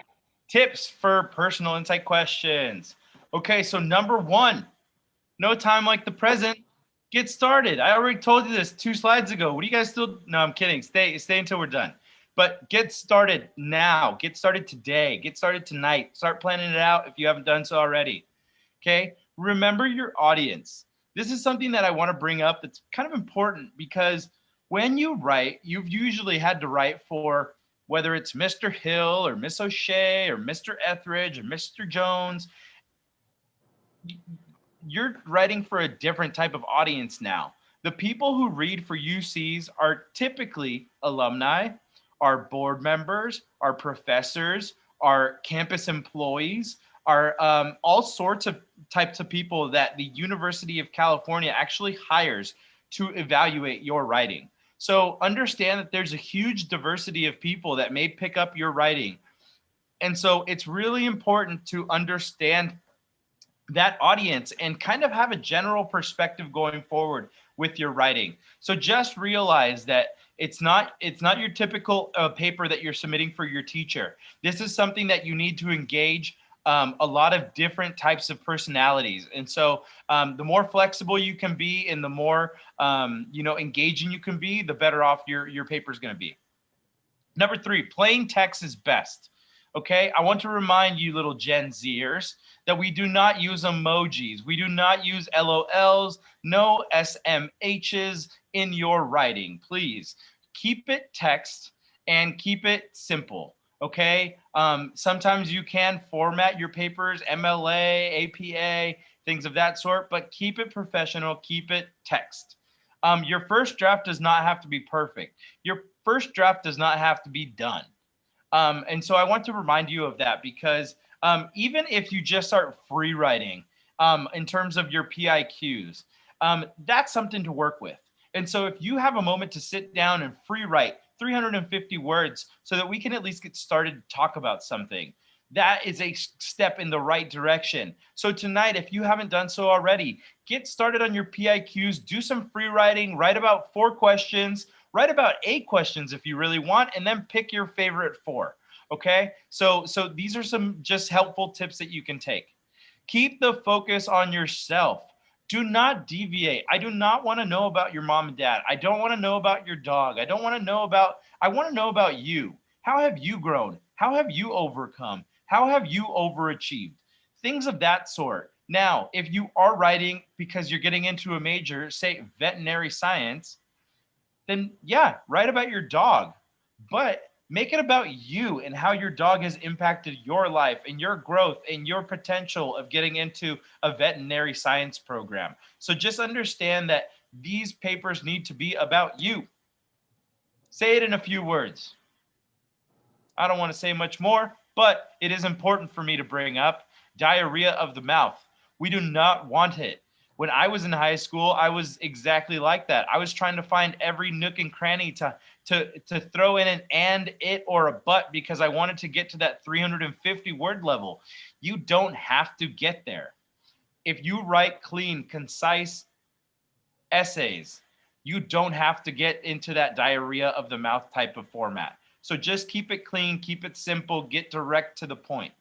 Tips for personal insight questions. Okay, so number 1, no time like the present. Get started. I already told you this 2 slides ago. What do you guys still? No, I'm kidding. Stay until we're done. But get started now. Get started today. Get started tonight. Start planning it out if you haven't done so already. Okay. Remember your audience. This is something that I want to bring up that's kind of important, because when you write, you've usually had to write for whether it's Mr. Hill or Miss O'Shea or Mr. Etheridge or Mr. Jones. You're writing for a different type of audience now. The people who read for UCs are typically alumni, our board members, our professors, our campus employees, are all sorts of types of people that the University of California actually hires to evaluate your writing. So understand that there's a huge diversity of people that may pick up your writing. And so it's really important to understand that audience and kind of have a general perspective going forward with your writing. So just realize that it's not your typical paper that you're submitting for your teacher. This is something that you need to engage a lot of different types of personalities. And so the more flexible you can be and the more engaging you can be, the better off your paper is going to be. Number 3, plain text is best. Okay, I want to remind you little Gen Zers that we do not use emojis. We do not use LOLs, no SMHs in your writing. Please keep it text and keep it simple. Okay, sometimes you can format your papers, MLA, APA, things of that sort, but keep it professional, keep it text. Your first draft does not have to be perfect. Your first draft does not have to be done. And so I want to remind you of that because even if you just start free writing in terms of your PIQs, that's something to work with. And so if you have a moment to sit down and free write 350 words so that we can at least get started to talk about something, that is a step in the right direction. So tonight, if you haven't done so already, get started on your PIQs, do some free writing, write about 4 questions, write about 8 questions if you really want, and then pick your favorite 4. Okay, so these are some just helpful tips that you can take. Keep the focus on yourself. Do not deviate. I do not want to know about your mom and dad. I don't want to know about your dog. I want to know about you. How have you grown? How have you overcome? How have you overachieved? Things of that sort. Now, if you are writing because you're getting into a major, say veterinary science, then yeah, write about your dog, but make it about you and how your dog has impacted your life and your growth and your potential of getting into a veterinary science program. So just understand that these papers need to be about you. Say it in a few words. I don't want to say much more, but it is important for me to bring up diarrhea of the mouth. We do not want it. When I was in high school, I was exactly like that. I was trying to find every nook and cranny to throw in an and, it, or a but because I wanted to get to that 350 word level. You don't have to get there. If you write clean, concise essays, you don't have to get into that diarrhea of the mouth type of format. So just keep it clean, keep it simple, get direct to the point.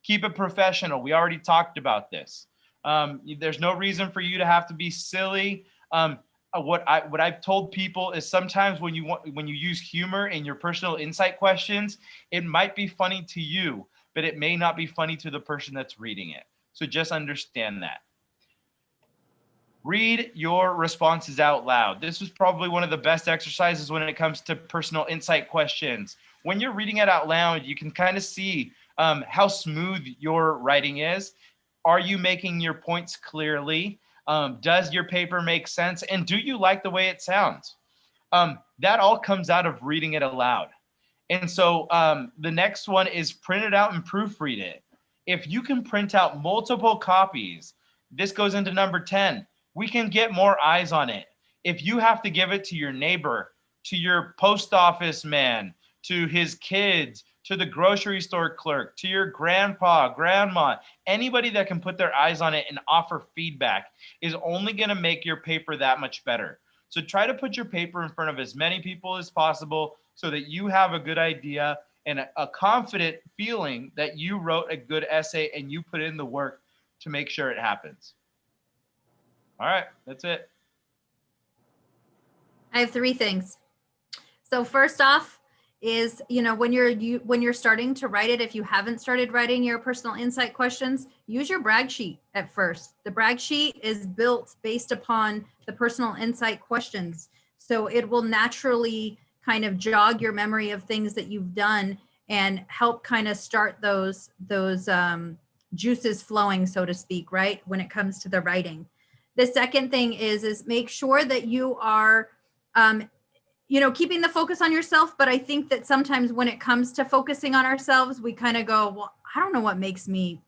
Keep it professional. We already talked about this. There's no reason for you to have to be silly. What I've told people is sometimes when you use humor in your personal insight questions, it might be funny to you, but it may not be funny to the person that's reading it. So just understand that. Read your responses out loud. This is probably one of the best exercises when it comes to personal insight questions. When you're reading it out loud, you can kind of see how smooth your writing is. Are you making your points clearly? Does your paper make sense? And do you like the way it sounds? That all comes out of reading it aloud. And so the next one is print it out and proofread it. If you can print out multiple copies, this goes into number 10. We can get more eyes on it. If you have to give it to your neighbor, to your post office man, to his kids, to the grocery store clerk, to your grandpa, grandma, anybody that can put their eyes on it and offer feedback is only going to make your paper that much better. So try to put your paper in front of as many people as possible so that you have a good idea and a confident feeling that you wrote a good essay and you put in the work to make sure it happens. All right, that's it. I have 3 things. So first off is, when you're starting to write it, if you haven't started writing your personal insight questions, use your brag sheet at first. The brag sheet is built based upon the personal insight questions. So it will naturally kind of jog your memory of things that you've done and help kind of start those juices flowing, so to speak, right? When it comes to the writing. The second thing is make sure that you are, keeping the focus on yourself. But I think that sometimes when it comes to focusing on ourselves, we kind of go, well, I don't know what makes me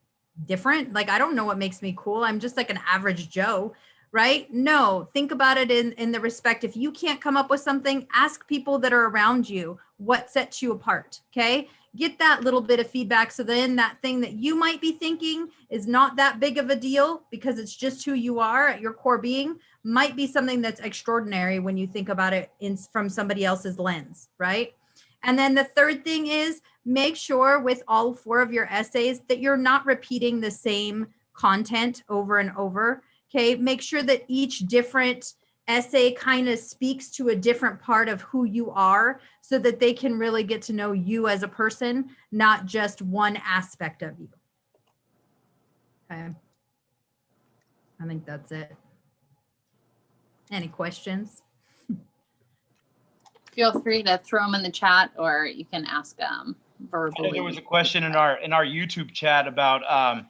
different. Like, I don't know what makes me cool. I'm just like an average Joe, right? No, think about it in the respect, if you can't come up with something, ask people that are around you what sets you apart, okay? Get that little bit of feedback, so then that thing that you might be thinking is not that big of a deal because it's just who you are at your core being, might be something that's extraordinary when you think about it from somebody else's lens, right? And then the third thing is, make sure with all 4 of your essays that you're not repeating the same content over and over. Okay, make sure that each different essay kind of speaks to a different part of who you are, so that they can really get to know you as a person, not just one aspect of you. Okay, I think that's it. Any questions? Feel free to throw them in the chat, or you can ask verbally. There was a question in our YouTube chat about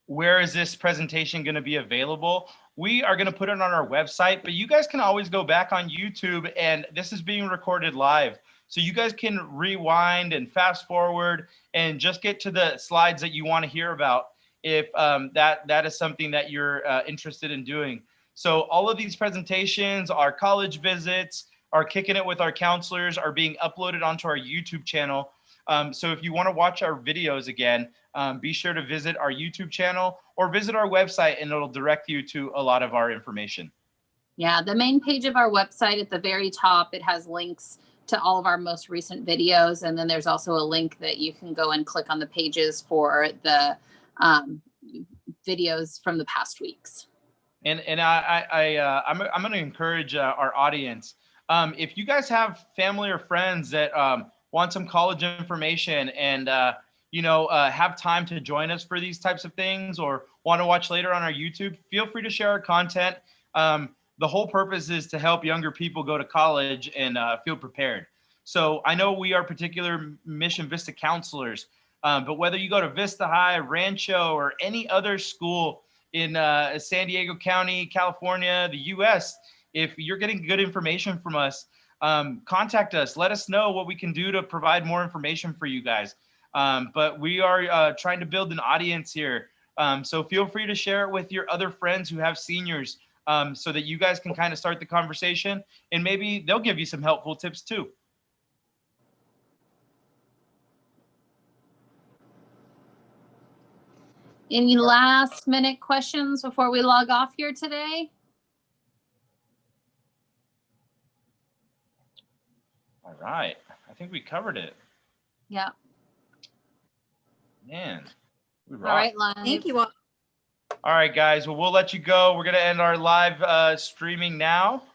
where is this presentation going to be available? We are going to put it on our website, but you guys can always go back on YouTube, and this is being recorded live. So you guys can rewind and fast forward and just get to the slides that you want to hear about if that is something that you're interested in doing. So all of these presentations, our college visits, our Kicking It with our counselors are being uploaded onto our YouTube channel. So if you want to watch our videos again, be sure to visit our YouTube channel or visit our website, and it'll direct you to a lot of our information. Yeah, the main page of our website at the very top, it has links to all of our most recent videos. And then there's also a link that you can go and click on the pages for the videos from the past weeks. And I'm going to encourage our audience. If you guys have family or friends that want some college information and have time to join us for these types of things, or want to watch later on our YouTube, feel free to share our content. The whole purpose is to help younger people go to college and feel prepared. So I know we are particular Mission Vista counselors, but whether you go to Vista High, Rancho, or any other school in San Diego County, California, the US, if you're getting good information from us, contact us. Let us know what we can do to provide more information for you guys. But we are trying to build an audience here. So feel free to share it with your other friends who have seniors, so that you guys can kind of start the conversation, and maybe they'll give you some helpful tips too. Any last minute questions before we log off here today? All right. I think we covered it. Yeah. Man. All right, live. Thank you all. All right, guys. Well, we'll let you go. We're going to end our live streaming now.